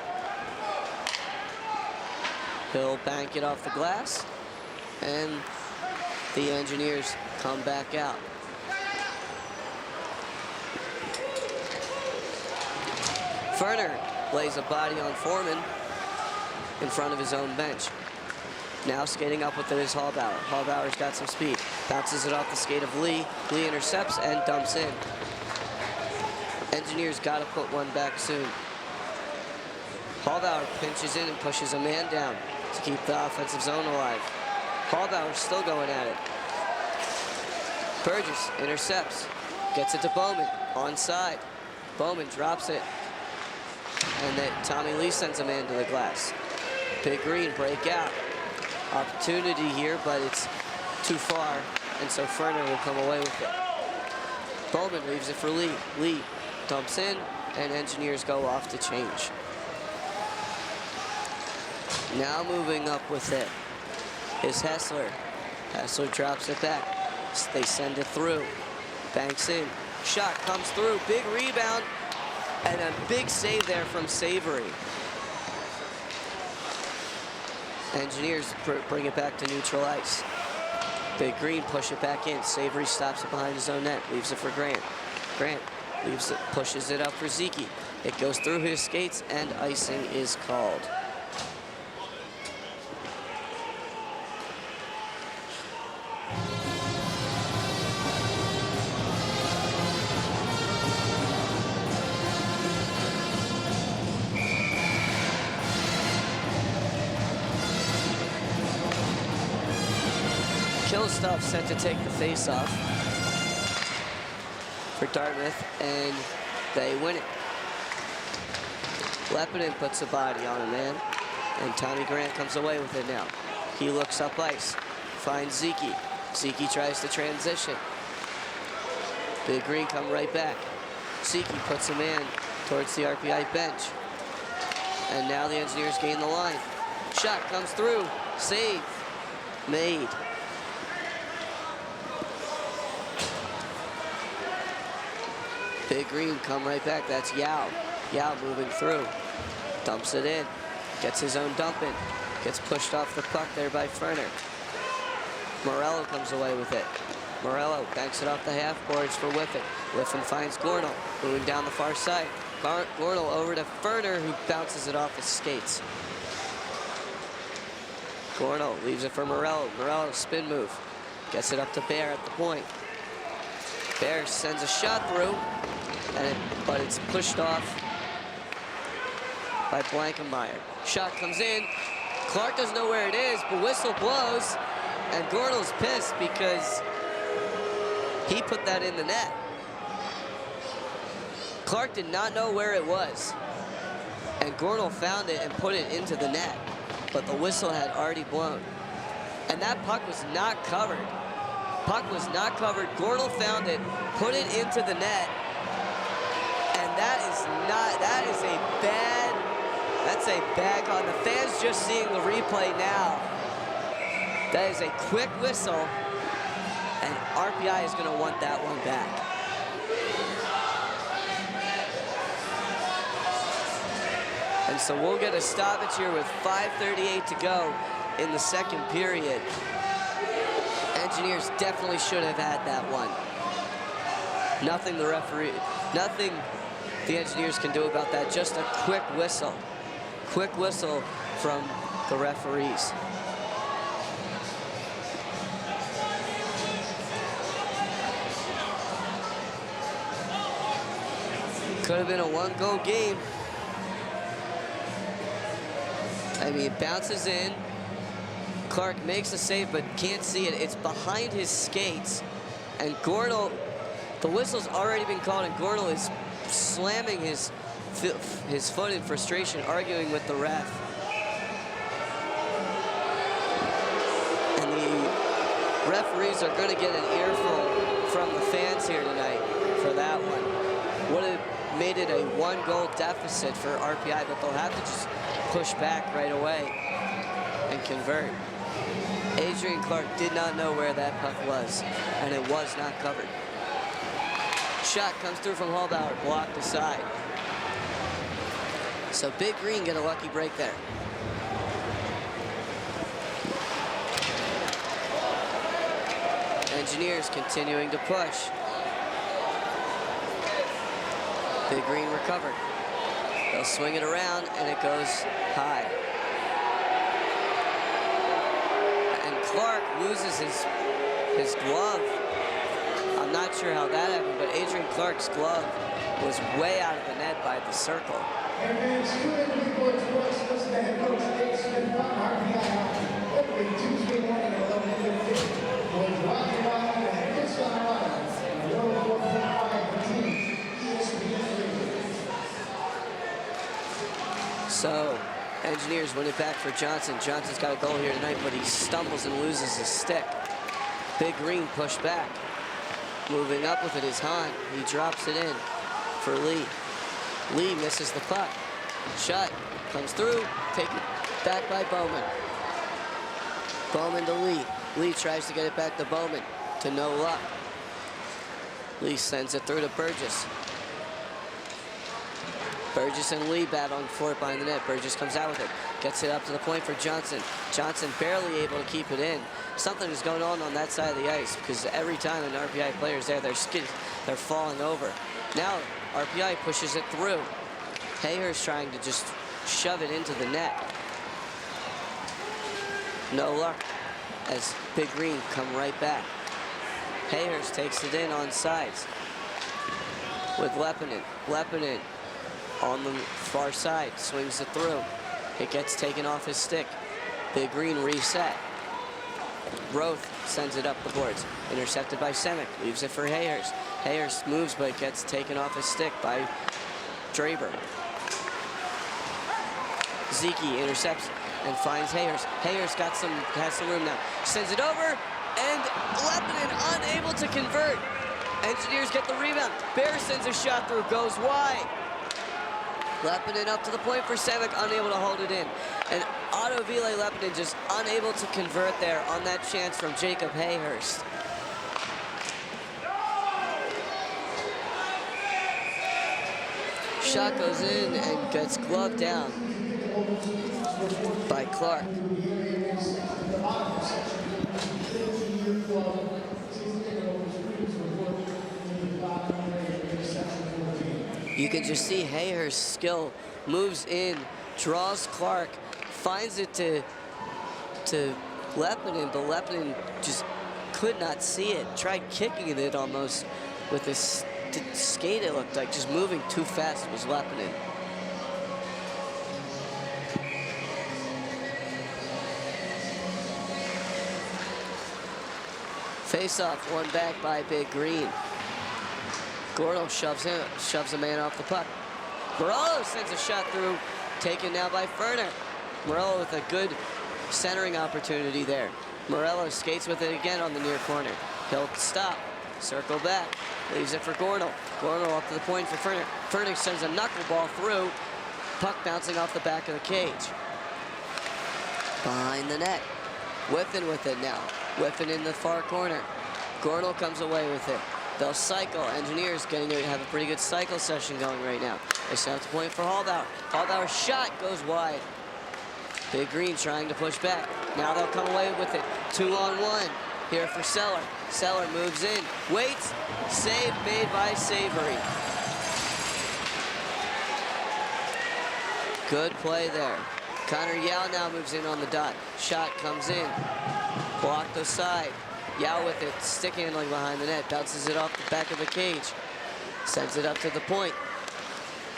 He'll bank it off the glass, and the Engineers come back out. Ferner lays a body on Foreman in front of his own bench. Now skating up with it is Hallbauer. Hallbauer's got some speed. Bounces it off the skate of Lee. Lee intercepts and dumps in. Engineers got to put one back soon. Hallbauer pinches in and pushes a man down to keep the offensive zone alive. Hallbauer's still going at it. Burgess intercepts, gets it to Bowman, onside. Bowman drops it, and then Tommy Lee sends a man to the glass. Big Green break out. Opportunity here, but it's too far, and so Ferner will come away with it. Bowman leaves it for Lee. Lee dumps in, and Engineers go off to change. Now moving up with it is Hessler. Hessler drops it back. They send it through. Banks in. Shot comes through. Big rebound. And a big save there from Savory. Engineers bring it back to neutral ice. Big Green push it back in. Savory stops it behind his own net. Leaves it for Grant. Grant leaves it, pushes it up for Zeke. It goes through his skates, and icing is called. Stuff set to take the face-off for Dartmouth, and they win it. Lepinen puts a body on a man, and Tommy Grant comes away with it now. He looks up ice, finds Zeke. Zeke tries to transition. Big Green come right back. Zeke puts a man towards the RPI bench, and now the Engineers gain the line. Shot comes through, save made. Big Green come right back. That's Yao. Yao moving through. Dumps it in. Gets his own dump in. Gets pushed off the puck there by Ferner. Morello comes away with it. Morello banks it off the half boards for Whiffen. Whiffen finds Gornall moving down the far side. Gornall over to Ferner, who bounces it off his skates. Gornall leaves it for Morello. Morello spin move. Gets it up to Bear at the point. Bear sends a shot through, but it's pushed off by Blankenmeyer. Shot comes in. Clark doesn't know where it is, but whistle blows, and Gornall's pissed because he put that in the net. Clark did not know where it was, and Gornall found it and put it into the net, but the whistle had already blown. And that puck was not covered. Puck was not covered. Gornall found it, put it into the net, and is a bad, that's a bad call. And the fans just seeing the replay now. That is a quick whistle, and RPI is gonna want that one back. And so we'll get a stoppage here with 5:38 to go in the second period. Engineers definitely should have had that one. Nothing the Engineers can do about that, just a quick whistle. Quick whistle from the referees. Could have been a one-goal game. I mean, it bounces in. Clark makes a save, but can't see it. It's behind his skates. And Gordel, the whistle's already been called, and Gordel is slamming his foot in frustration, arguing with the ref. And the referees are going to get an earful from the fans here tonight for that one. Would have made it a one-goal deficit for RPI, but they'll have to just push back right away and convert. Adrian Clark did not know where that puck was, and it was not covered. Shot comes through from Hallbauer, blocked aside. So Big Green get a lucky break there. Engineers continuing to push. Big Green recovered. They'll swing it around, and it goes high. And Clark loses his glove. I'm not sure how that happened, but Adrian Clark's glove was way out of the net by the circle. And then student reports was listen to head coach Dave Smith from RPI every Tuesday morning at 11:15 with Rocky Wild and Chris Wild and 104.5 the team ESPN. So Engineers win it back for Johnson. Johnson's got a goal here tonight, but he stumbles and loses his stick. Big Green pushed back. Moving up with it is Hahn. He drops it in for Lee. Lee misses the puck. Shot comes through, taken back by Bowman. Bowman to Lee. Lee tries to get it back to Bowman, to no luck. Lee sends it through to Burgess. Burgess and Lee battling for it behind the net. Burgess comes out with it, gets it up to the point for Johnson. Johnson barely able to keep it in. Something is going on that side of the ice, because every time an RPI player is there, they're falling over. Now RPI pushes it through. Hayhurst trying to just shove it into the net. No luck, as Big Green come right back. Hayhurst takes it in on sides with Lepinen. Lepinen on the far side, swings it through. It gets taken off his stick. Big Green reset. Roth sends it up the boards. Intercepted by Semick, leaves it for Hayhurst. Hayhurst moves, but it gets taken off his stick by Draper. Zeke intercepts and finds Hayhurst. Hayhurst has some room now. Sends it over, and Lepinen unable to convert. Engineers get the rebound. Bear sends a shot through, goes wide. Lepinen up to the point for Semick, unable to hold it in. And Otto Ville Lepinen just unable to convert there on that chance from Jacob Hayhurst. Shot goes in and gets gloved down by Clark. You can just see Hayhurst's skill, moves in, draws Clark, finds it to Lepinen, but Lepinen just could not see it. Tried kicking it almost with his skate, it looked like, just moving too fast was Lepinen. Face off, won back by Big Green. Gordo shoves a man off the puck. Morello sends a shot through, taken now by Ferner. Morello with a good centering opportunity there. Morello skates with it again on the near corner. He'll stop, circle back, Leaves it for Gornall. Gornall up to the point for Ferner. Ferner sends a knuckleball through. Puck bouncing off the back of the cage. Behind the net. Whiffin with it now. Whiffin in the far corner. Gornall comes away with it. They'll cycle. Engineers getting to have a pretty good cycle session going right now. They set up the point for Hallbauer. Hallbauer's shot goes wide. Big Green trying to push back. Now they'll come away with it. 2-on-1 here for Seller. Seller moves in, waits, save made by Savory. Good play there. Connor Yao now moves in on the dot. Shot comes in, blocked aside. Yao with it, stick handling behind the net, bounces it off the back of the cage, sends it up to the point.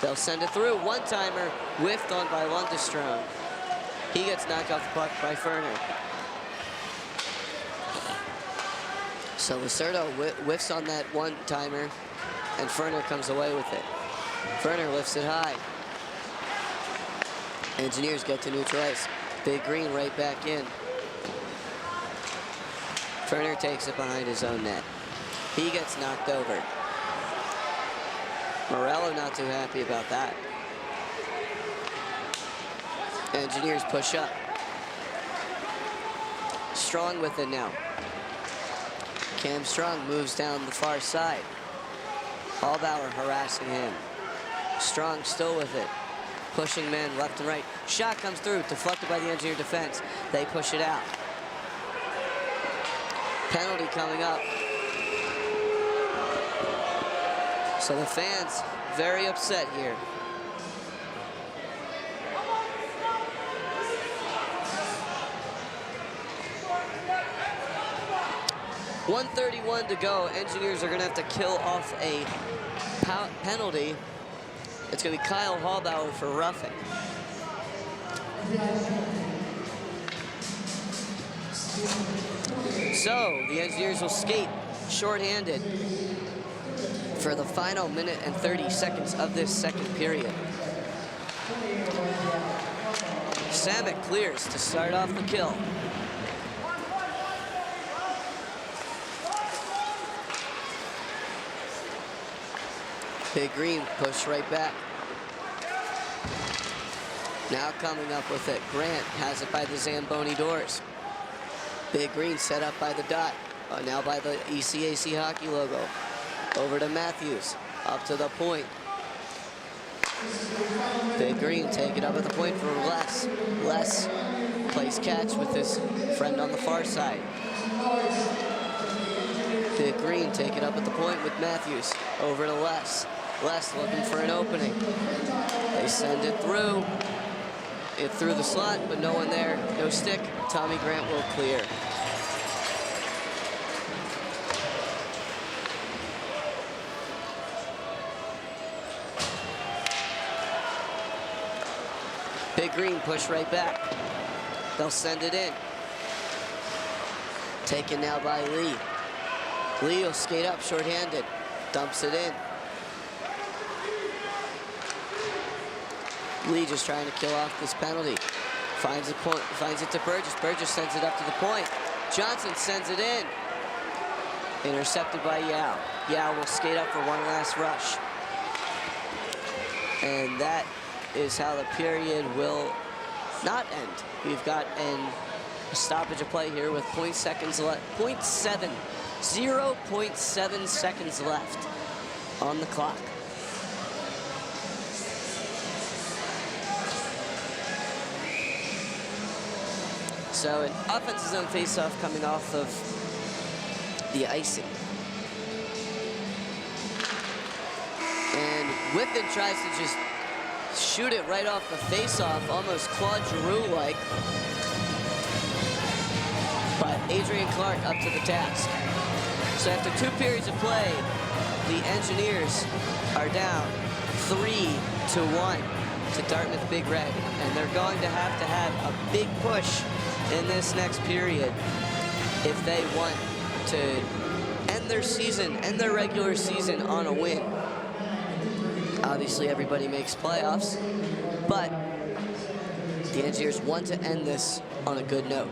They'll send it through. One-timer whiffed on by Lundestrom. He gets knocked off the puck by Ferner. So Lacerda whiffs on that one-timer, and Ferner comes away with it. Ferner lifts it high. Engineers get to neutral ice. Big Green right back in. Ferner takes it behind his own net. He gets knocked over. Morello not too happy about that. Engineers push up. Strong with it now. Cam Strong moves down the far side. Hallbauer harassing him. Strong still with it. Pushing men left and right. Shot comes through, deflected by the Engineer defense. They push it out. Penalty coming up. So the fans very upset here. .131 to go. Engineers are going to have to kill off a penalty. It's going to be Kyle Hallbauer for roughing. So the Engineers will skate shorthanded for the final minute and 30 seconds of this second period. Samek clears to start off the kill. Big Green push right back. Now coming up with it. Grant has it by the Zamboni doors. Big Green set up by the dot. Now by the ECAC hockey logo. Over to Matthews. Up to the point. Big Green take it up at the point for Les. Les plays catch with his friend on the far side. Big Green take it up at the point with Matthews. Over to Les. Les looking for an opening. They send it through. It through the slot, but no one there. No stick. Tommy Grant will clear. Big Green push right back. They'll send it in. Taken now by Lee. Lee will skate up shorthanded. Dumps it in. Lee just trying to kill off this penalty. Finds it to Burgess. Burgess sends it up to the point. Johnson sends it in. Intercepted by Yao. Yao will skate up for one last rush. And that is how the period will not end. We've got a stoppage of play here with 0.7 seconds left on the clock. So an offensive zone faceoff coming off of the icing. And Whiffen tries to just shoot it right off the faceoff, almost Claude Giroux-like. But Adrian Clark up to the task. So after 2 periods of play, the Engineers are down 3-1 to Dartmouth Big Red. And they're going to have a big push in this next period if they want to end their season, end their regular season on a win. Obviously, everybody makes playoffs, but the Engineers want to end this on a good note.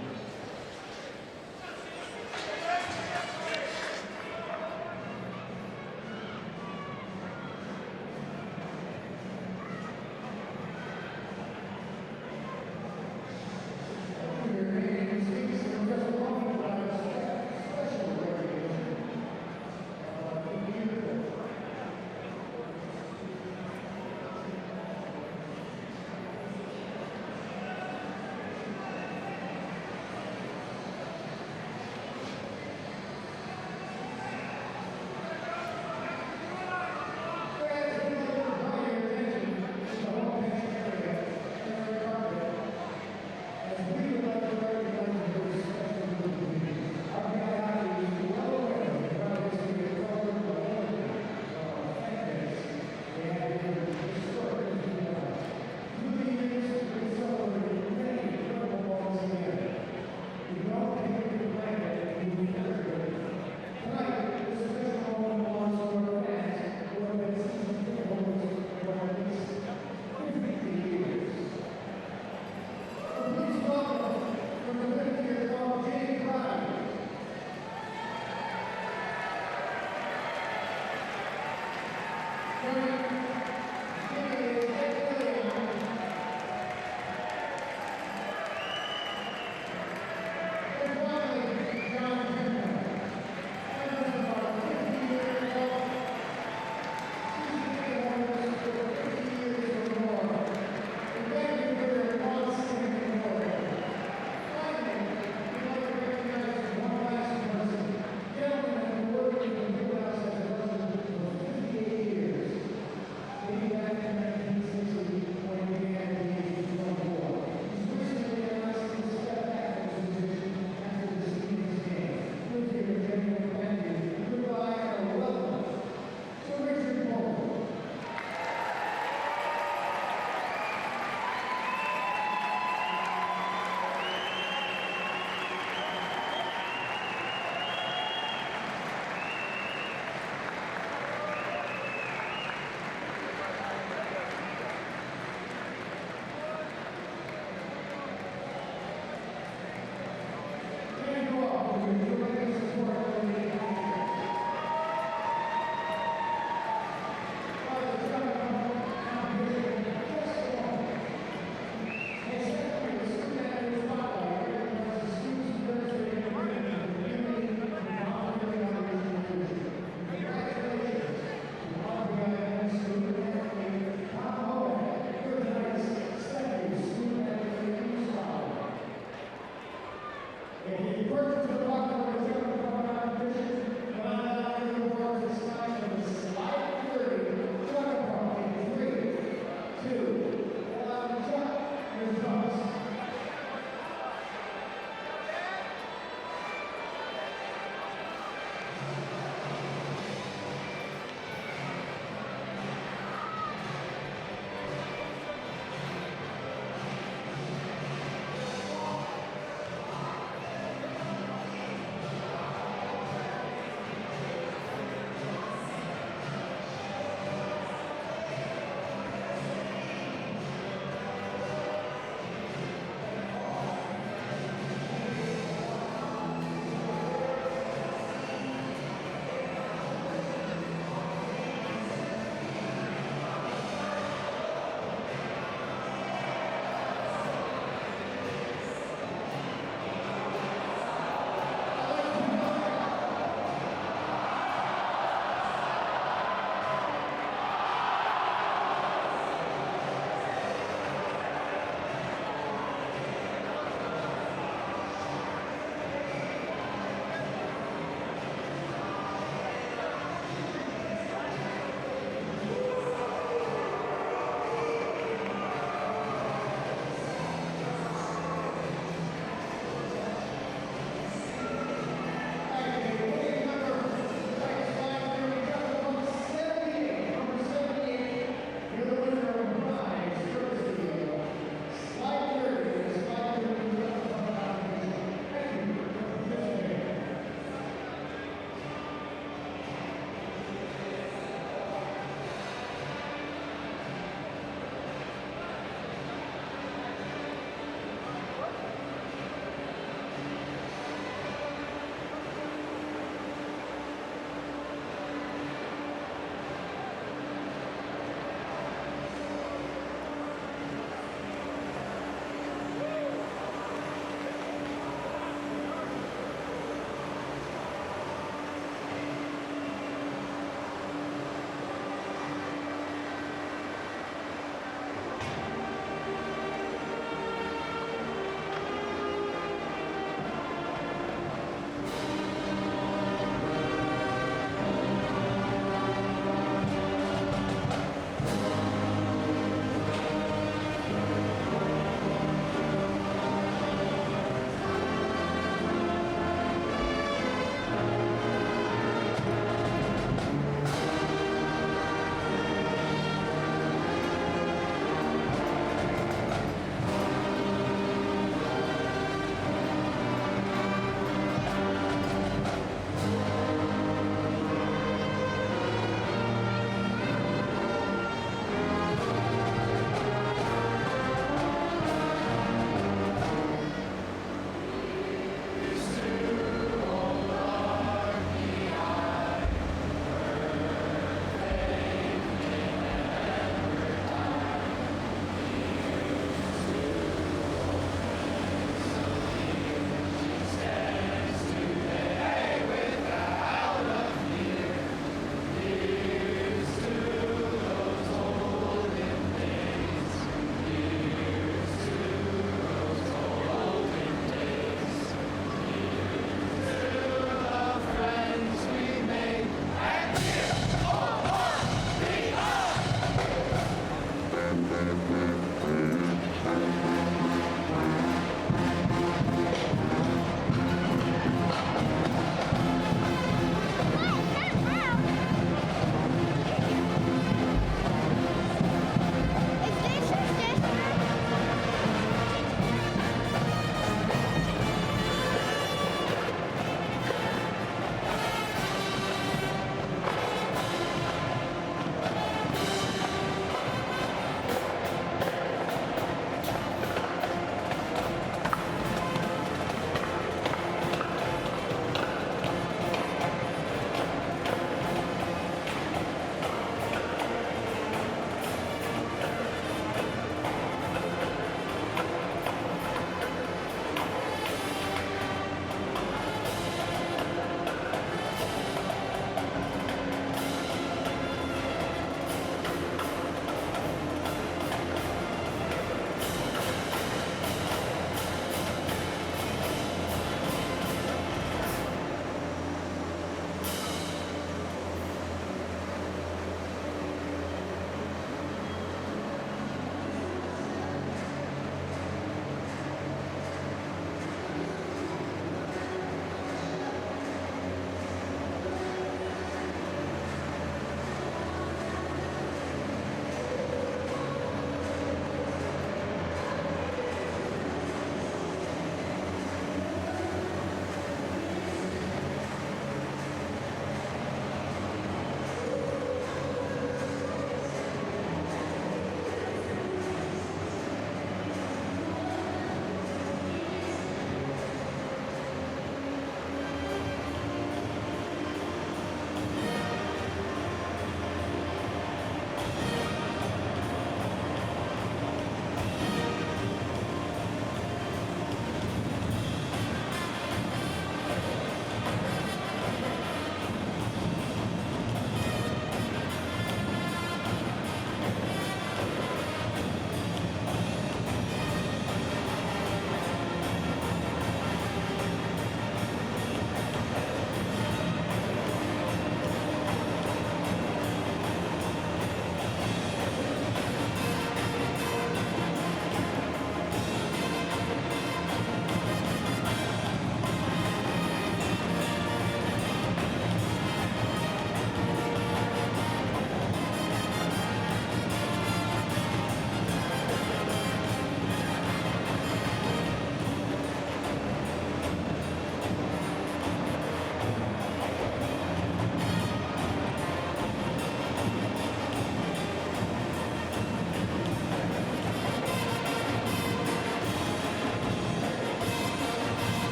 If you purchase the block of the general competition, come on down to the board to sign of the slide 30, truck parking 3, 2, 1, truck, your thoughts.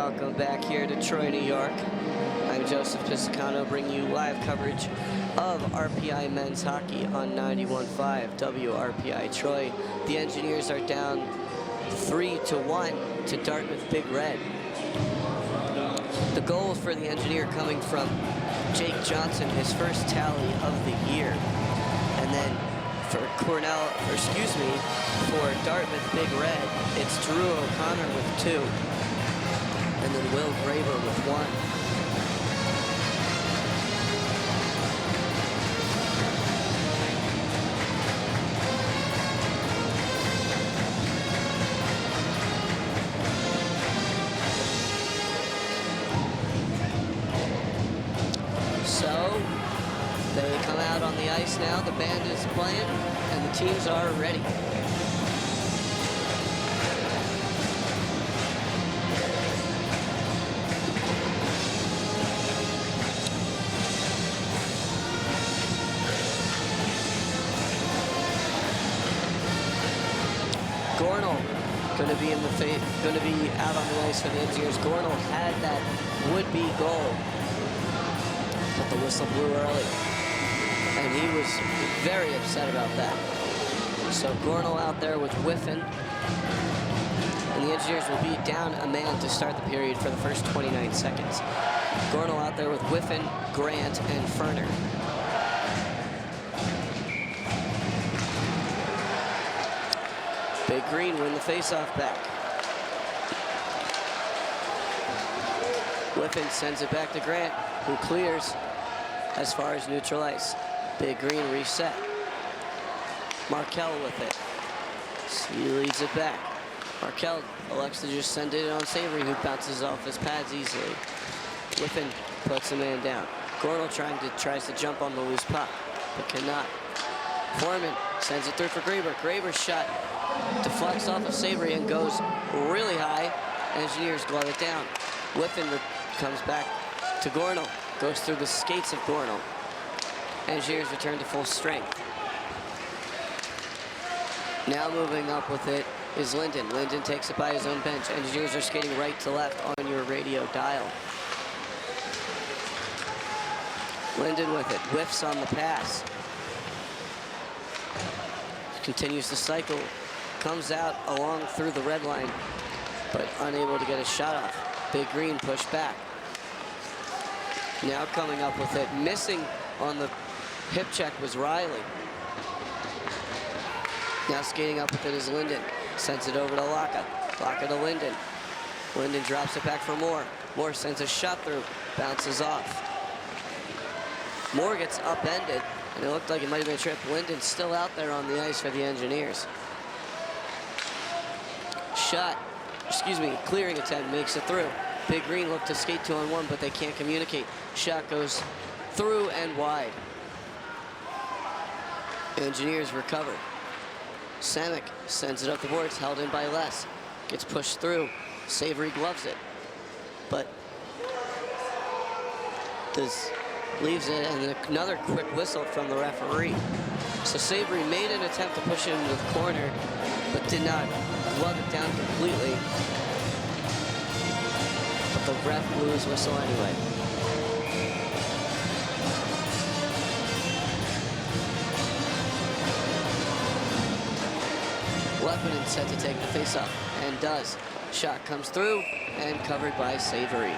Welcome back here to Troy, New York. I'm Joseph Piscicano, bringing you live coverage of RPI men's hockey on 91.5 WRPI Troy. The Engineers are down 3-1 to Dartmouth Big Red. The goal for the Engineer coming from Jake Johnson, his first tally of the year. And then for Dartmouth Big Red, it's Drew O'Connor with 2. And then Will Graber with 1. So they come out on the ice now. The band is playing, and the teams are ready. Gornall going to be out on the ice for the Engineers. Gornall had that would-be goal, but the whistle blew early, and he was very upset about that. So Gornall out there with Whiffen, and the Engineers will be down a man to start the period for the first 29 seconds. Gornall out there with Whiffen, Grant, and Ferner. Big Green win the faceoff back. Whiffen sends it back to Grant, who clears as far as neutral ice. Big Green reset. Markel with it. He leads it back. Markel elects to just send it on Savory, who bounces off his pads easily. Whiffen puts a man down. Gornall tries to jump on the loose puck, but cannot. Foreman sends it through for Graber. Graber's shot deflects off of Savory and goes really high. Engineers glove it down. Whiffen comes back to Gornall. Goes through the skates of Gornall. Engineers return to full strength. Now moving up with it is Linden. Linden takes it by his own bench. Engineers are skating right to left on your radio dial. Linden with it, whiffs on the pass. Continues to cycle, comes out along through the red line, but unable to get a shot off. Big Green pushed back. Now coming up with it, missing on the hip check was Riley. Now skating up with it is Linden. Sends it over to Laka. Laka to Linden. Linden drops it back for Moore. Moore sends a shot through, bounces off. Moore gets upended, and it looked like it might have been a trip. Linden's still out there on the ice for the Engineers. Clearing attempt makes it through. Big Green looked to skate 2-on-1, but they can't communicate. Shot goes through and wide. Engineers recover. Samek sends it up the boards, held in by Les. Gets pushed through. Savory gloves it, but leaves it, and another quick whistle from the referee. So Savory made an attempt to push it into the corner, but did not glove it down completely. But the ref blew his whistle anyway. Lepinen set to take the face-off, and does. Shot comes through, and covered by Savory.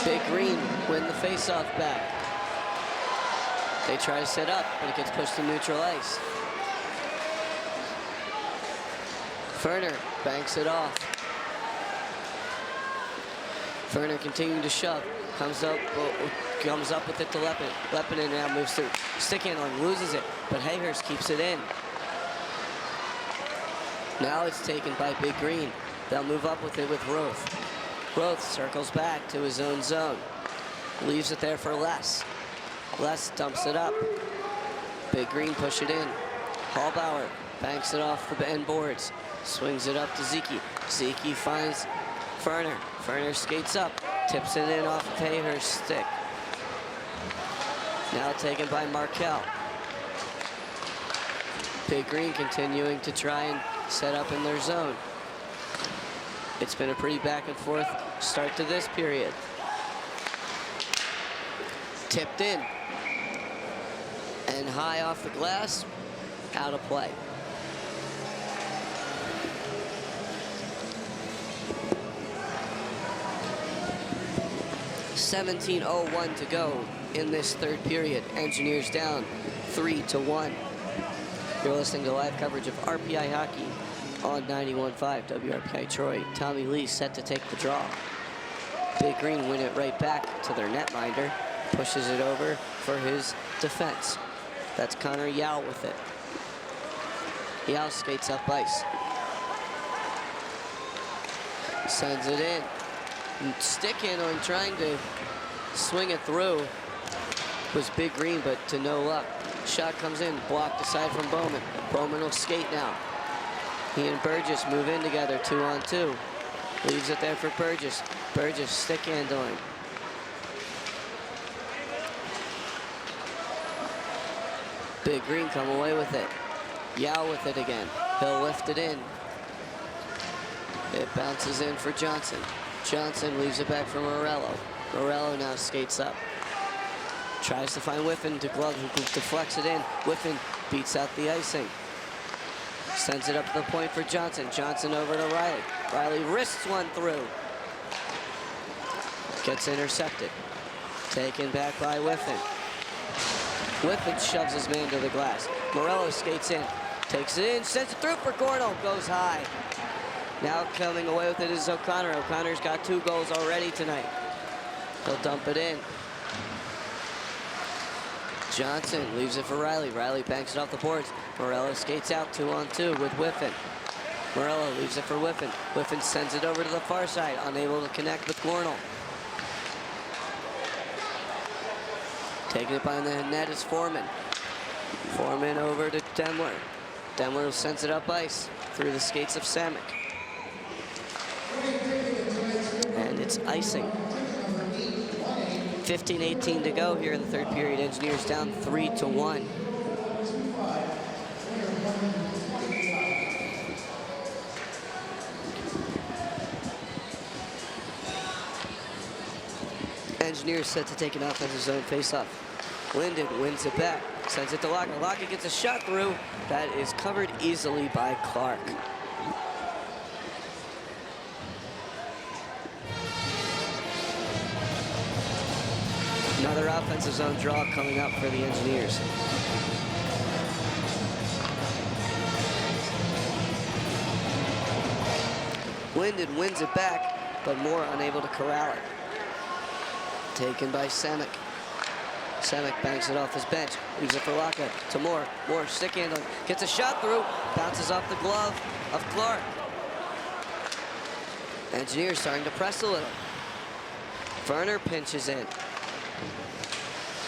Big Green win the face-off back. They try to set up, but it gets pushed to neutral ice. Ferner banks it off. Ferner continuing to shove. Comes up with it to Lepinen. Lepinen now moves through. Stick handling, loses it, but Hayhurst keeps it in. Now it's taken by Big Green. They'll move up with it with Roth. Roth circles back to his own zone. Leaves it there for Les. Les dumps it up. Big Green push it in. Hallbauer banks it off the end boards. Swings it up to Zeke. Zeke finds Ferner. Ferner skates up. Tips it in off of Hayhurst's stick. Now taken by Markel. Big Green continuing to try and set up in their zone. It's been a pretty back and forth start to this period. Tipped in. And high off the glass, out of play. .17:01 to go in this third period. Engineers down 3-1. You're listening to live coverage of RPI hockey on 91.5 WRPI Troy. Tommy Lee set to take the draw. Big Green win it right back to their netminder. Pushes it over for his defense. That's Connor Yao with it. Yao skates up ice. Sends it in. Stick handling, trying to swing it through, was Big Green, but to no luck. Shot comes in, blocked aside from Bowman. Bowman will skate now. He and Burgess move in together, 2-on-2. Leaves it there for Burgess. Burgess stick handling. Big Green come away with it. Yao with it again. He'll lift it in. It bounces in for Johnson. Johnson leaves it back for Morello. Morello now skates up. Tries to find Whiffen to glove, who deflects it in. Whiffen beats out the icing. Sends it up to the point for Johnson. Johnson over to Riley. Riley wrists one through. Gets intercepted. Taken back by Whiffen. Whiffen shoves his man to the glass. Morello skates in. Takes it in, sends it through for Gorno. Goes high. Now coming away with it is O'Connor. O'Connor's got 2 goals already tonight. He'll dump it in. Johnson leaves it for Riley. Riley banks it off the boards. Morello skates out 2-on-2 with Whiffen. Morello leaves it for Whiffen. Whiffen sends it over to the far side, unable to connect with Gornall. Taking it by the net is Foreman. Foreman over to Demler. Demler sends it up ice through the skates of Samek. And it's icing. 15:18 to go here in the third period. Engineers down 3-1. Engineers set to take an offensive zone faceoff. Linden wins it back, sends it to Locker. Locker gets a shot through. That is covered easily by Clark. Another offensive zone draw coming up for the Engineers. Linden wins it back, but Moore unable to corral it. Taken by Samek. Samek banks it off his bench. Leaves it for Laka to Moore. Moore stick handling. Gets a shot through. Bounces off the glove of Clark. Engineers starting to press a little. Werner pinches in.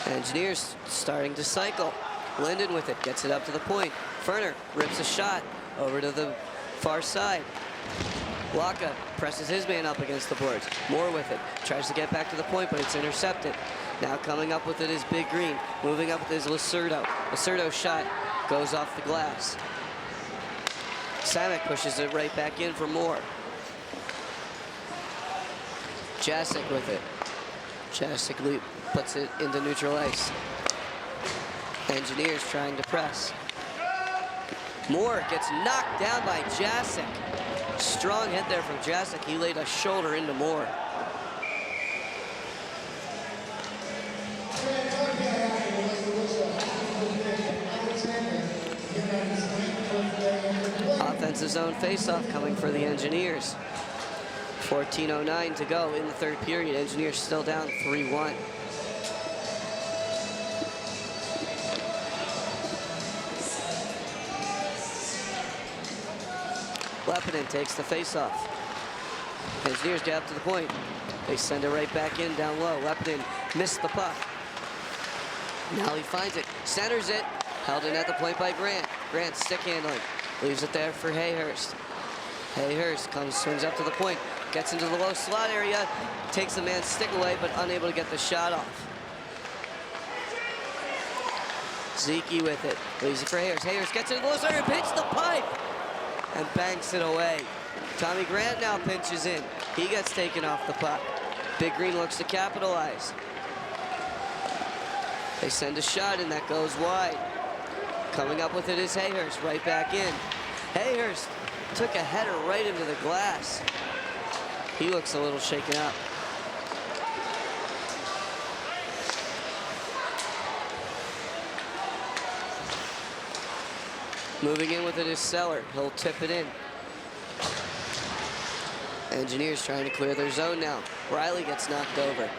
Engineers starting to cycle. Linden with it. Gets it up to the point. Werner rips a shot over to the far side. Laka presses his man up against the boards. Moore with it. Tries to get back to the point, but it's intercepted. Now coming up with it is Big Green. Moving up with it is Lacerdo. Lacerdo's shot goes off the glass. Samek pushes it right back in for Moore. Jasic with it. Jasic puts it into neutral ice. Engineers trying to press. Moore gets knocked down by Jasic. Strong hit there from Jasic. He laid a shoulder into Moore. Offensive zone faceoff coming for the Engineers. 14:09 to go in the third period. Engineers still down 3-1. Lepinen takes the faceoff. Engineers get up to the point. They send it right back in down low. Lepinen missed the puck. Now he finds it, centers it, held in at the point by Grant. Grant stick handling, leaves it there for Hayhurst. Hayhurst swings up to the point. gets into the low slot area, takes the man's stick away, but unable to get the shot off. Zeke with it, leaves it for Hayers. Hayers gets into the low slot area, hits the pipe, and banks it away. Tommy Grant now pinches in. He gets taken off the puck. Big Green looks to capitalize. They send a shot, and that goes wide. Coming up with it is Hayhurst, right back in. Hayhurst took a header right into the glass. He looks a little shaken up. Moving in with it is Seller. He'll tip it in. Engineers trying to clear their zone now. Riley gets knocked over.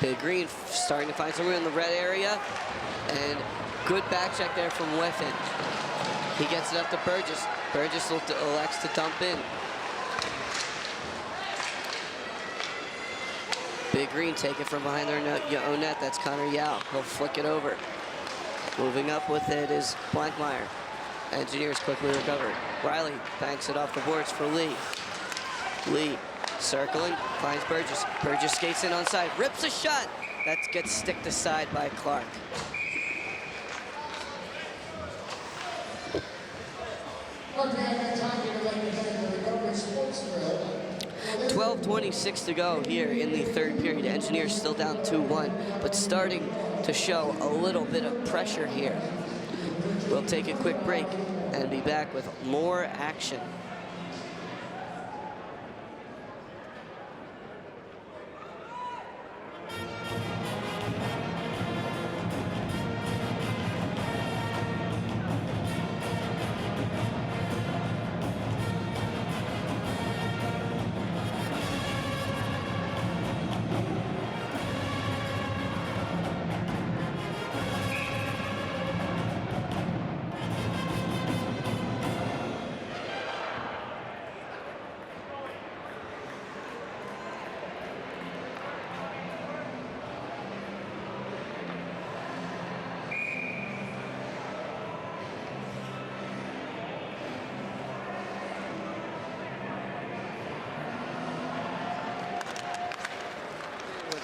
Big Green starting to find somewhere in the red area. And good back check there from Whiffen. He gets it up to Burgess. Burgess elects to dump in. Big Green take it from behind their own net. That's Connor Yao. He'll flick it over. Moving up with it is Blankmeyer. Engineers quickly recover. Riley banks it off the boards for Lee. Lee circling, finds Burgess. Burgess skates in onside, rips a shot. That gets sticked aside by Clark. 12:26 to go here in the third period. Engineers still down 2-1, but starting to show a little bit of pressure here. We'll take a quick break and be back with more action.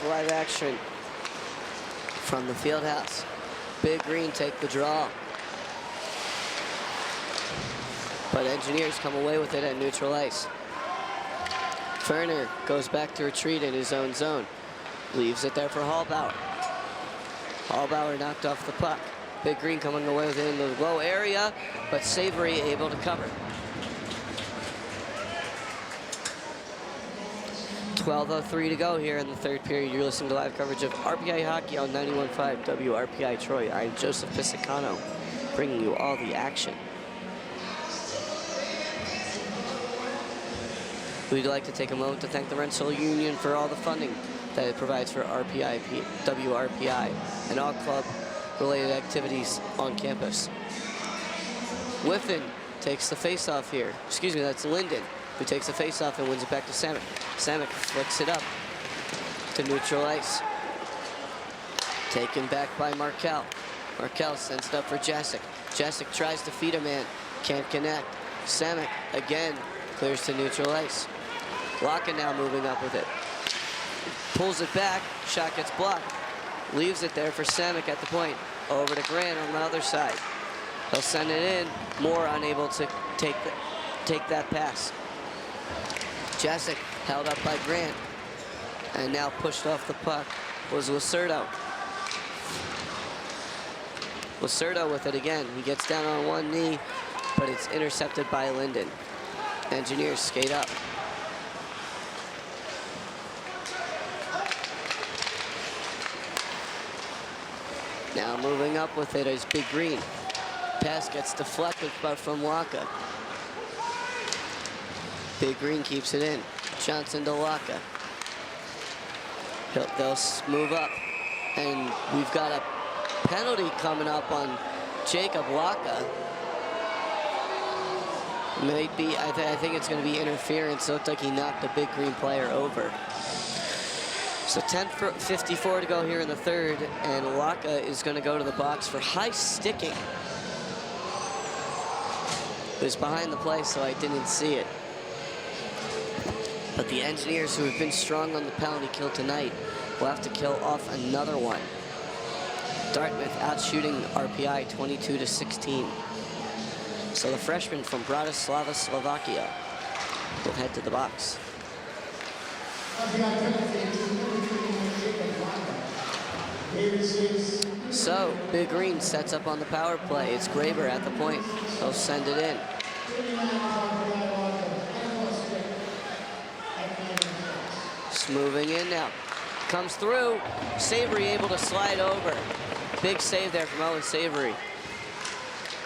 Live action from the field house. Big Green take the draw. But Engineers come away with it at neutral ice. Ferner goes back to retreat in his own zone. Leaves it there for Hallbauer. Hallbauer knocked off the puck. Big Green coming away with it in the low area, but Savory able to cover. 12:03 to go here in the third period. You're listening to live coverage of RPI Hockey on 91.5 WRPI Troy. I'm Joseph Piscicano, bringing you all the action. We'd like to take a moment to thank the Rensselaer Union for all the funding that it provides for WRPI, and all club-related activities on campus. Whiffen takes the face-off here. Excuse me, that's Linden, who takes the face-off and wins it back to Samek. Samek flicks it up to neutral ice. Taken back by Markel. Markel sends it up for Jasic. Jasic tries to feed a man, can't connect. Samek again clears to neutral ice. Locke now moving up with it. Pulls it back, shot gets blocked. Leaves it there for Samek at the point. Over to Grant on the other side. He'll send it in. Moore unable to take that pass. Jasic held up by Grant, and now pushed off the puck was Lacerdo. Lacerdo with it again. He gets down on one knee, but it's intercepted by Linden. Engineers skate up. Now moving up with it is Big Green. Pass gets deflected, but from Waka. Big Green keeps it in. Johnson to Waka. They'll move up, and we've got a penalty coming up on Jacob Waka. Maybe I think it's going to be interference. It looked like he knocked a Big Green player over. So 10:54 to go here in the third, and Waka is going to go to the box for high sticking. It was behind the play, so I didn't see it. But the Engineers, who have been strong on the penalty kill tonight, will have to kill off another one. Dartmouth out shooting RPI 22-16. So the freshman from Bratislava, Slovakia, will head to the box. So Big Green sets up on the power play. It's Graber at the point. He'll send it in. Just moving in now. Comes through. Savory able to slide over. Big save there from Owen Savory.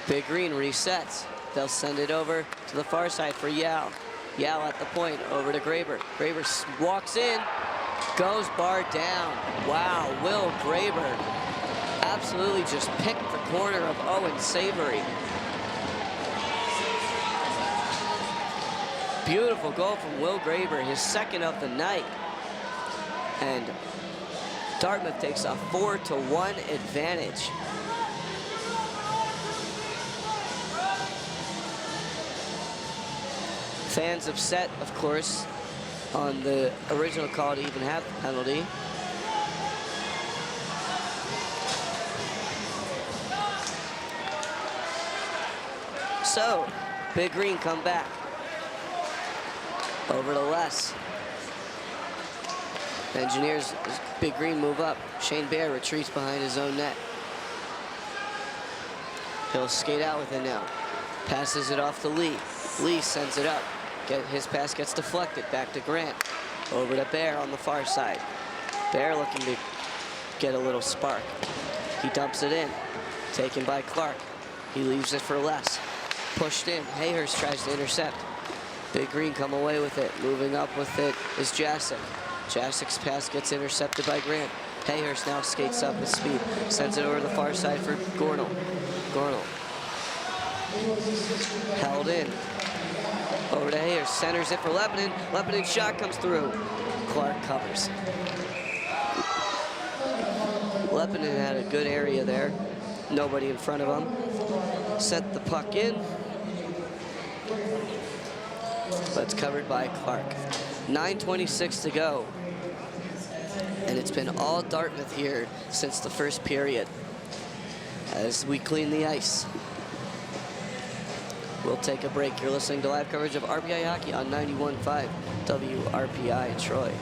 Big Green resets. They'll send it over to the far side for Yao. Yao at the point, over to Graber. Graber walks in, goes bar down. Wow, Will Graber absolutely just picked the corner of Owen Savory. Beautiful goal from Will Graber, his second of the night. And Dartmouth takes a 4-1 advantage. Fans upset, of course, on the original call to even have the penalty. So, Big Green come back. Over to Les. Engineers, Big Green move up. Shane Bear retreats behind his own net. He'll skate out with it now. Passes it off to Lee. Lee sends it up. His pass gets deflected. Back to Grant. Over to Bear on the far side. Bear looking to get a little spark. He dumps it in. Taken by Clark. He leaves it for Les. Pushed in. Hayhurst tries to intercept. Big Green come away with it. Moving up with it is Jasic. Jasic's pass gets intercepted by Grant. Hayhurst now skates up with speed. Sends it over to the far side for Gornall. Gornall. Held in. Over to Hayhurst. Centers it for Lebanon. Lebanon's shot comes through. Clark covers. Lebanon had a good area there. Nobody in front of him. Sent the puck in. But it's covered by Clark. 9:26 to go. And it's been all Dartmouth here since the first period as we clean the ice. We'll take a break. You're listening to live coverage of RPI Hockey on 91.5 WRPI Troy.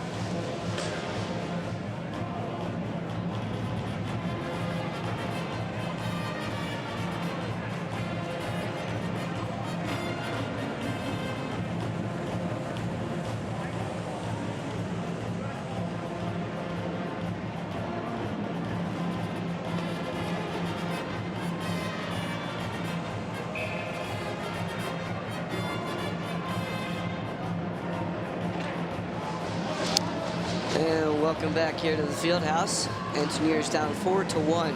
And welcome back here to the field house. Engineers down 4-1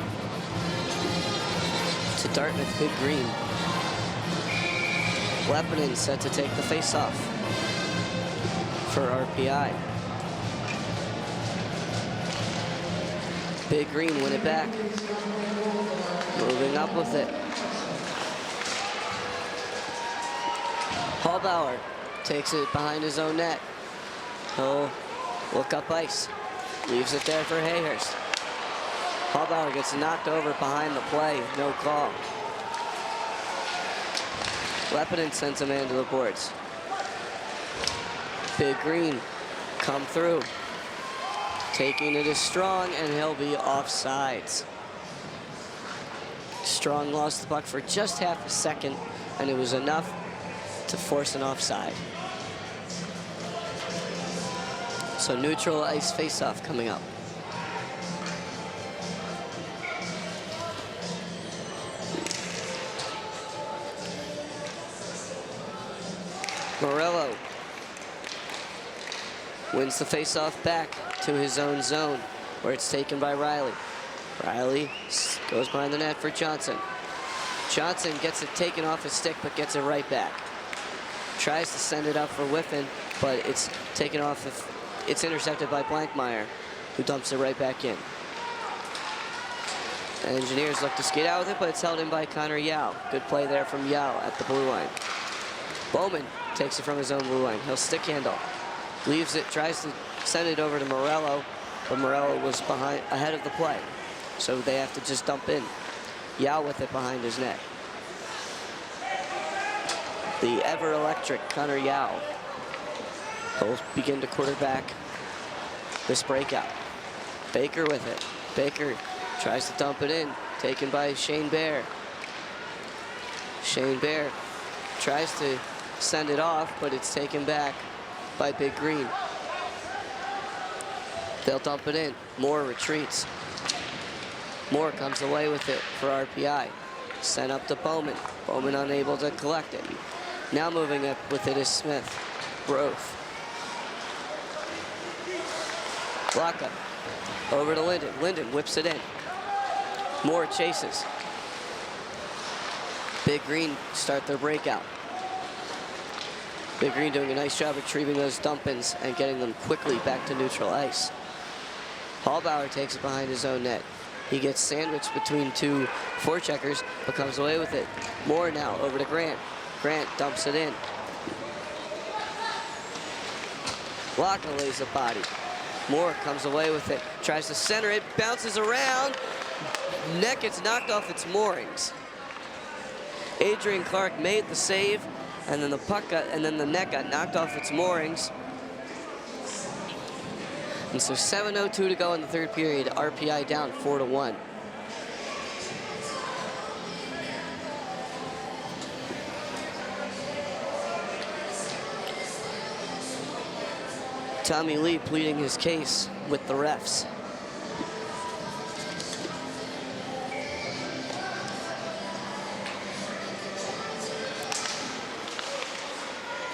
to Dartmouth Big Green. Lebanon set to take the face-off for RPI. Big Green win it back. Moving up with it. Hallbauer takes it behind his own net. He'll look up ice. Leaves it there for Hayhurst. Hallbauer gets knocked over behind the play. No call. Lebanon sends a man to the boards. Big Green come through. Taking it is Strong, and he'll be offsides. Strong lost the puck for just half a second, and it was enough to force an offside. So neutral ice face-off coming up. Morello wins the face-off back to his own zone, where it's taken by Riley. Riley goes behind the net for Johnson. Johnson gets it taken off his stick, but gets it right back. Tries to send it up for Whiffen, but it's taken off. It's intercepted by Blankmeyer, who dumps it right back in. Engineers look to skate out with it, but it's held in by Connor Yao. Good play there from Yao at the blue line. Bowman takes it from his own blue line. He'll stick handle. Leaves it, tries to send it over to Morello, but Morello was ahead of the play. So they have to just dump in. Yao with it behind his net. The ever-electric Connor Yao. He'll begin to quarterback this breakout. Baker with it. Baker tries to dump it in. Taken by Shane Bear. Shane Bear tries to send it off, but it's taken back by Big Green. They'll dump it in. Moore retreats. Moore comes away with it for RPI. Sent up to Bowman. Bowman unable to collect it. Now moving up with it is Smith. Growth. Lockup. Over to Linden. Linden whips it in. Moore chases. Big Green start their breakout. Big Green doing a nice job retrieving those dump-ins and getting them quickly back to neutral ice. Hallbauer takes it behind his own net. He gets sandwiched between two forecheckers, but comes away with it. Moore now over to Grant. Grant dumps it in. Locka lays the body. Moore comes away with it. Tries to center it, bounces around. Net gets knocked off its moorings. Adrian Clark made the save, and then the net got knocked off its moorings. And so 7:02 to go in the third period. RPI down 4-1. Tommy Lee pleading his case with the refs.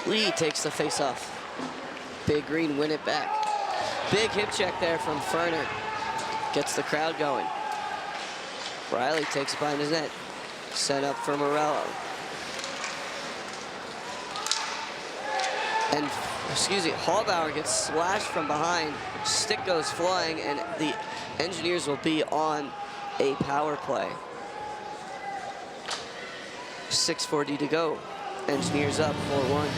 Lee takes the face-off. Big Green win it back. Big hip check there from Ferner. Gets the crowd going. Riley takes it behind his net. Set up for Morello. And, Hallbauer gets slashed from behind. Stick goes flying, and the Engineers will be on a power play. 6:40 to go. Engineers up 4-1.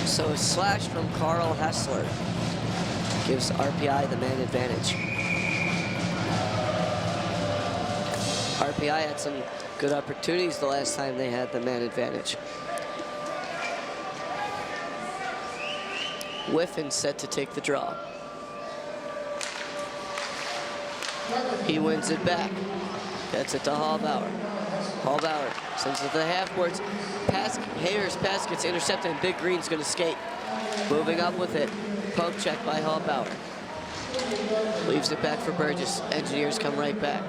So a slash from Carl Hessler gives RPI the man advantage. RPI had some good opportunities the last time they had the man advantage. Whiffen set to take the draw. He wins it back. Gets it to Hallbauer. Hallbauer sends it to the half boards. Hayer's pass gets intercepted, and Big Green's going to skate. Moving up with it. Poke check by Hallbauer. Leaves it back for Burgess. Engineers come right back.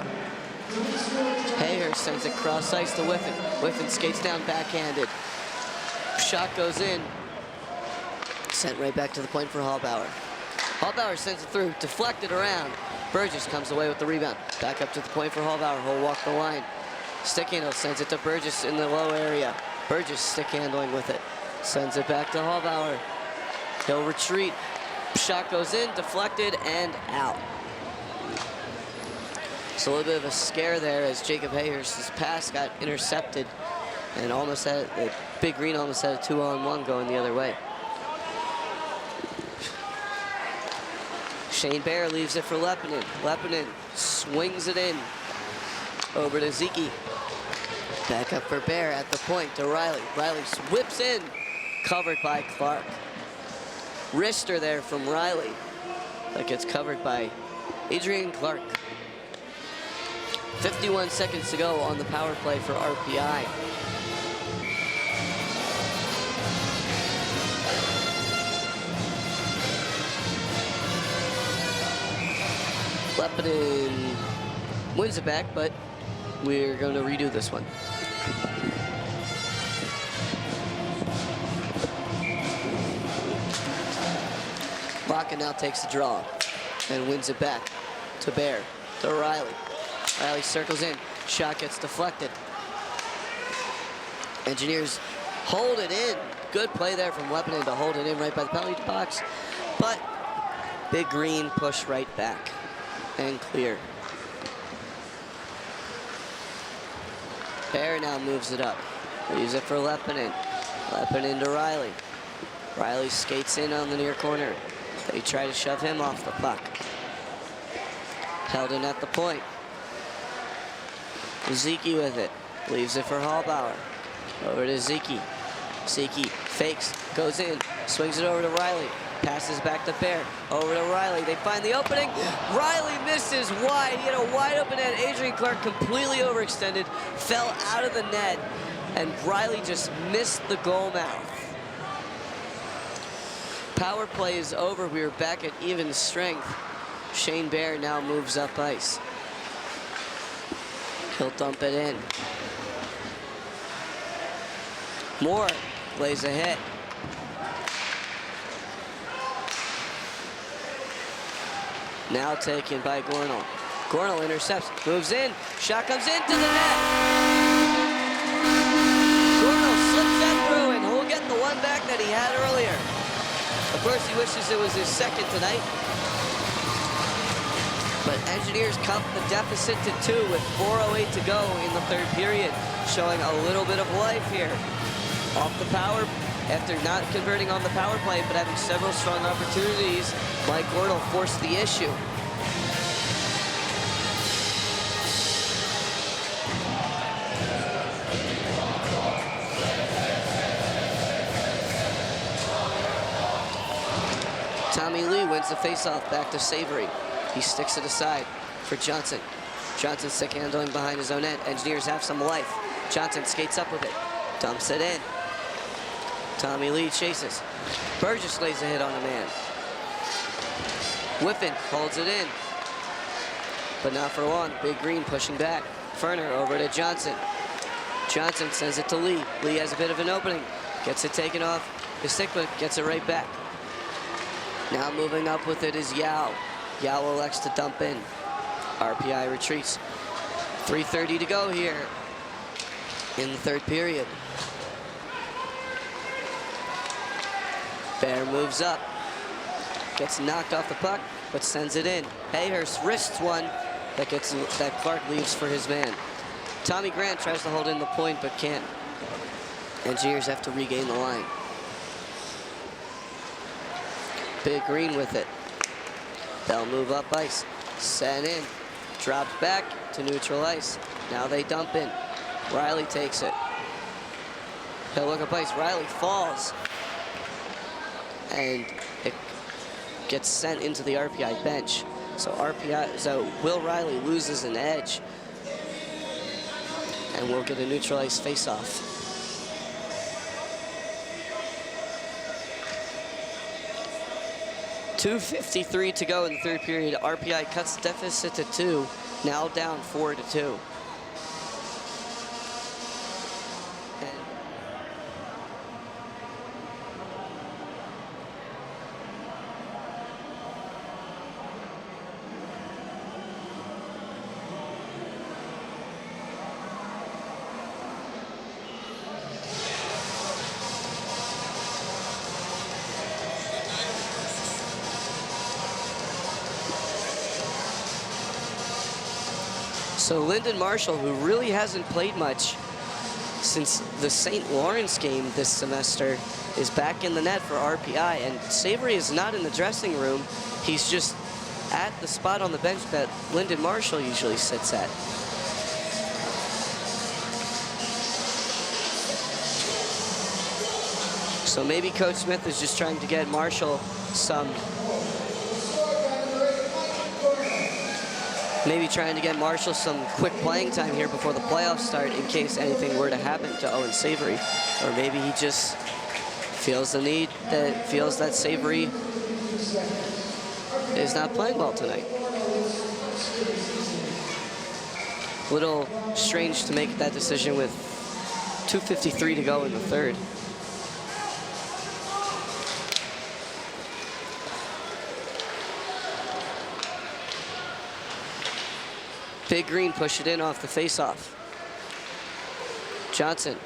Hayer sends it cross ice to Whiffen. Whiffen skates down backhanded. Shot goes in. Sent right back to the point for Hallbauer. Hallbauer sends it through, deflected around. Burgess comes away with the rebound. Back up to the point for Hallbauer. He'll walk the line. Stick handle sends it to Burgess in the low area. Burgess stick handling with it. Sends it back to Hallbauer. He'll retreat. Shot goes in, deflected, and out. So a little bit of a scare there as Jacob Hayers' pass got intercepted and almost had Big Green almost had a 2-on-1 going the other way. Shane Bear leaves it for Lepinen. Lepinen swings it in over to Zeke. Back up for Bear at the point to Riley. Riley whips in, covered by Clark. Wrister there from Riley. That gets covered by Adrian Clark. 51 seconds to go on the power play for RPI. Lepinen wins it back, but we're going to redo this one. Baca now takes the draw and wins it back to Bear, to Riley. Riley circles in, shot gets deflected. Engineers Hold it in. Good play there from Lepinen to hold it in right by the penalty box. But Big Green push right back and clear. Bear now moves it up. Leaves it for Lepinen. Lepinen to Riley. Riley skates in on the near corner. They try to shove him off the puck. Held in at the point. Zeke with it. Leaves it for Hallbauer. Over to Zeke. Zeke fakes, goes in, swings it over to Riley. Passes back to Bear. Over to Riley. They find the opening. Riley misses wide. He had a wide open net. Adrian Clark completely overextended, fell out of the net, and Riley just missed the goal mouth. Power play is over. We are back at even strength. Shane Bear now moves up ice. He'll dump it in. Moore lays a hit. Now taken by Gornall. Gornall intercepts, moves in, shot comes into the net. Gornall slips that through, and he'll get the one back that he had earlier. Of course, he wishes it was his second tonight. But Engineers cut the deficit to 2 with 4:08 to go in the third period, showing a little bit of life here. Off the power, after not converting on the power play, but having several strong opportunities, Mike Gornall forced the issue. Tommy Lee wins the faceoff back to Savory. He sticks it aside for Johnson. Johnson stick handling behind his own net. Engineers have some life. Johnson skates up with it, dumps it in. Tommy Lee chases. Burgess lays a hit on a man. Whiffen holds it in, but not for long. Big Green pushing back. Ferner over to Johnson. Johnson sends it to Lee. Lee has a bit of an opening. Gets it taken off his stick, but gets it right back. Now moving up with it is Yao. Yao elects to dump in. RPI retreats. 3:30 to go here in the third period. Bear moves up. Gets knocked off the puck, but sends it in. Hayhurst wrists one that Clark leaves for his man. Tommy Grant tries to hold in the point, but can't. Engineers have to regain the line. Big Green with it. They'll move up ice. Sent in. Drops back to neutral ice. Now they dump in. Riley takes it. They'll look up ice. Riley falls. And it gets sent into the RPI bench. So Will Riley loses an edge. And we'll get a neutral ice face-off. .253 to go in the third period. RPI cuts deficit to 2, now down 4-2. So Lyndon Marshall, who really hasn't played much since the St. Lawrence game this semester, is back in the net for RPI, and Savory is not in the dressing room. He's just at the spot on the bench that Lyndon Marshall usually sits at. So maybe Coach Smith is just trying to get Marshall some quick playing time here before the playoffs start in case anything were to happen to Owen Savory. Or maybe he just feels that Savory is not playing well tonight. Little strange to make that decision with 2:53 to go in the third. Big Green push it in off the faceoff. Johnson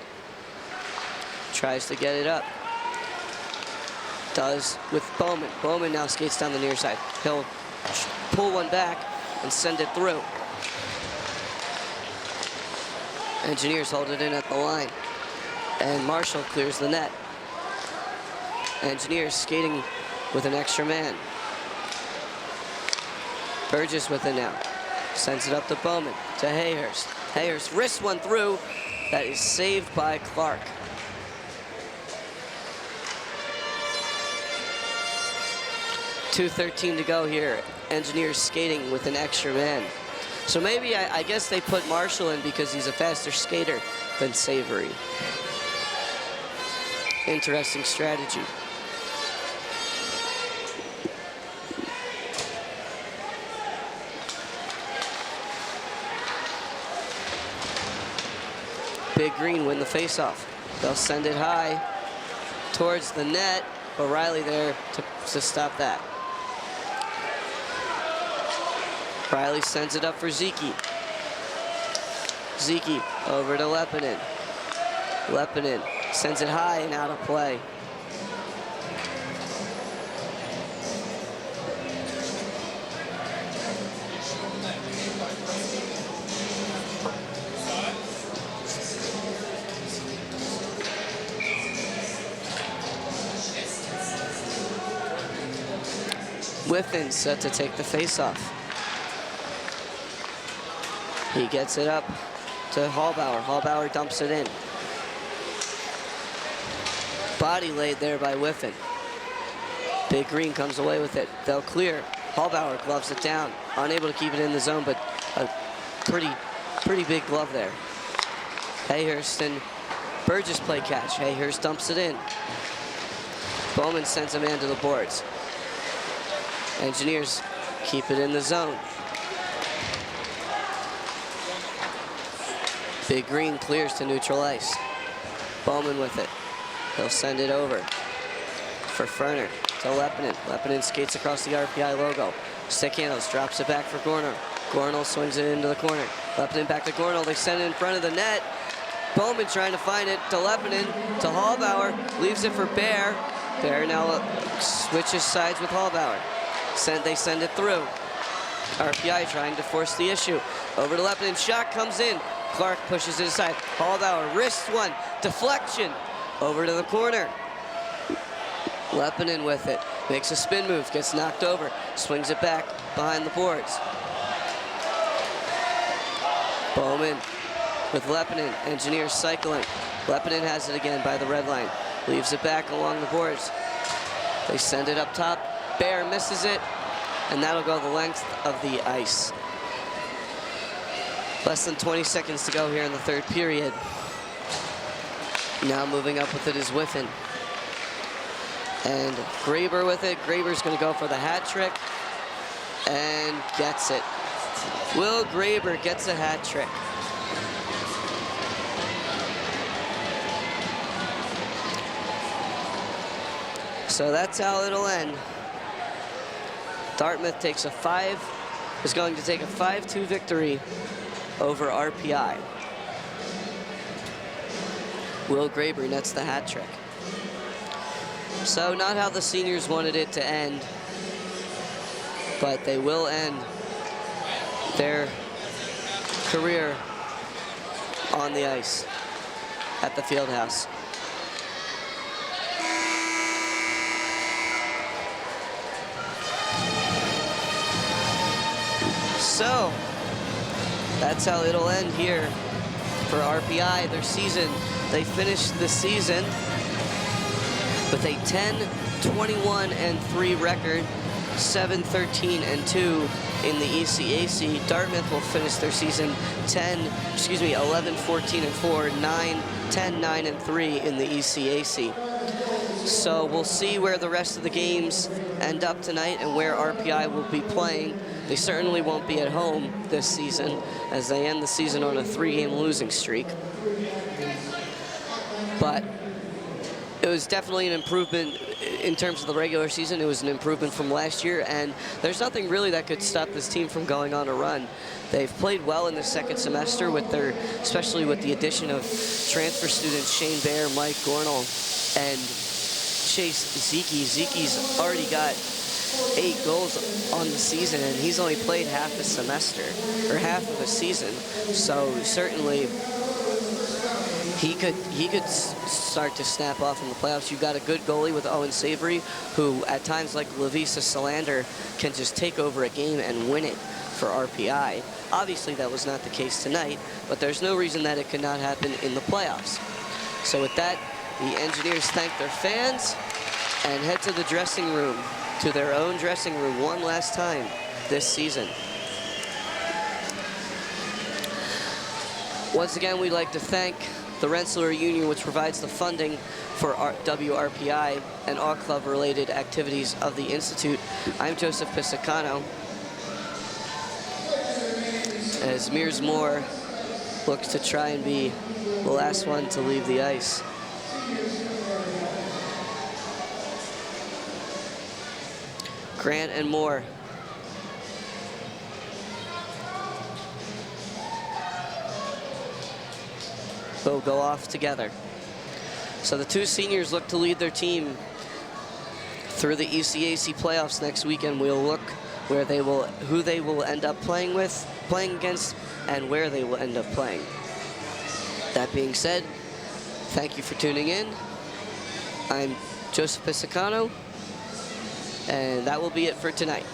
Tries to get it up. Does with Bowman. Bowman now skates down the near side. He'll pull one back and send it through. Engineers hold it in at the line. And Marshall clears the net. Engineers skating with an extra man. Burgess with it now. Sends it up to Bowman, to Hayhurst. Hayhurst wrists one through. That is saved by Clark. .2:13 to go here. Engineers skating with an extra man. So maybe, I guess they put Marshall in because he's a faster skater than Savory. Interesting strategy. Big Green win the faceoff. They'll send it high towards the net, but Riley there to stop that. Riley sends it up for Zeke. Zeke over to Lepinin. Lepinin sends it high and out of play. Whiffen set to take the face-off. He gets it up to Hallbauer. Hallbauer dumps it in. Body laid there by Whiffen. Big Green comes away with it. They'll clear. Hallbauer gloves it down. Unable to keep it in the zone, but a pretty big glove there. Hayhurst and Burgess play catch. Hayhurst dumps it in. Bowman sends a man to the boards. Engineers keep it in the zone. Big Green clears to neutral ice. Bowman with it. He'll send it over for Ferner to Lepinin. Lepinin skates across the RPI logo. Stekhanos drops it back for Gornall. Gornall swings it into the corner. Lepinin back to Gornall. They send it in front of the net. Bowman trying to find it to Lepinin, to Hallbauer. Leaves it for Bear. Bear now switches sides with Hallbauer. They send it through. RPI trying to force the issue. Over to Lepinin. Shot comes in. Clark pushes it aside. Hallbauer wrists one. Deflection. Over to the corner. Lepinin with it. Makes a spin move. Gets knocked over. Swings it back behind the boards. Bowman with Lepinin. Engineers cycling. Lepinin has it again by the red line. Leaves it back along the boards. They send it up top. Bear misses it. And that'll go the length of the ice. Less than 20 seconds to go here in the third period. Now moving up with it is Whiffen. And Graber with it. Graber's going to go for the hat trick. And gets it. Will Graber gets a hat trick. So that's how it'll end. Dartmouth takes is going to take a 5-2 victory over RPI. Will Graber nets the hat trick. So not how the seniors wanted it to end, but they will end their career on the ice at the Fieldhouse. So that's how it'll end here for RPI. Their season, they finished the season with a 10-21-3 record, 7-13-2 in the ECAC. Dartmouth will finish their season 11-14-4, 10-9-3 in the ECAC. So we'll see where the rest of the games end up tonight and where RPI will be playing. They certainly won't be at home this season as they end the season on a 3-game losing streak. But it was definitely an improvement in terms of the regular season, it was an improvement from last year, and there's nothing really that could stop this team from going on a run. They've played well in the second semester with their, especially with the addition of transfer students Shane Baer, Mike Gornall, and Chase Zeke. Zeke's already got 8 goals on the season, and he's only played half a semester, or half of a season. So certainly he could start to snap off in the playoffs. You've got a good goalie with Owen Savory, who at times like Lavisa Salander can just take over a game and win it for RPI. Obviously that was not the case tonight, but there's no reason that it could not happen in the playoffs. So with that, the Engineers thank their fans and head to the dressing room, to their own dressing room one last time this season. Once again, we'd like to thank the Rensselaer Union, which provides the funding for WRPI and all club-related activities of the Institute. I'm Joseph Pisacano. As Mears Moore looks to try and be the last one to leave the ice. Grant and Moore. Will go off together. So the two seniors look to lead their team through the ECAC playoffs next weekend. We'll look where they will, who they will end up playing against, and where they will end up playing. That being said, thank you for tuning in. I'm Joseph Pisacano, and that will be it for tonight.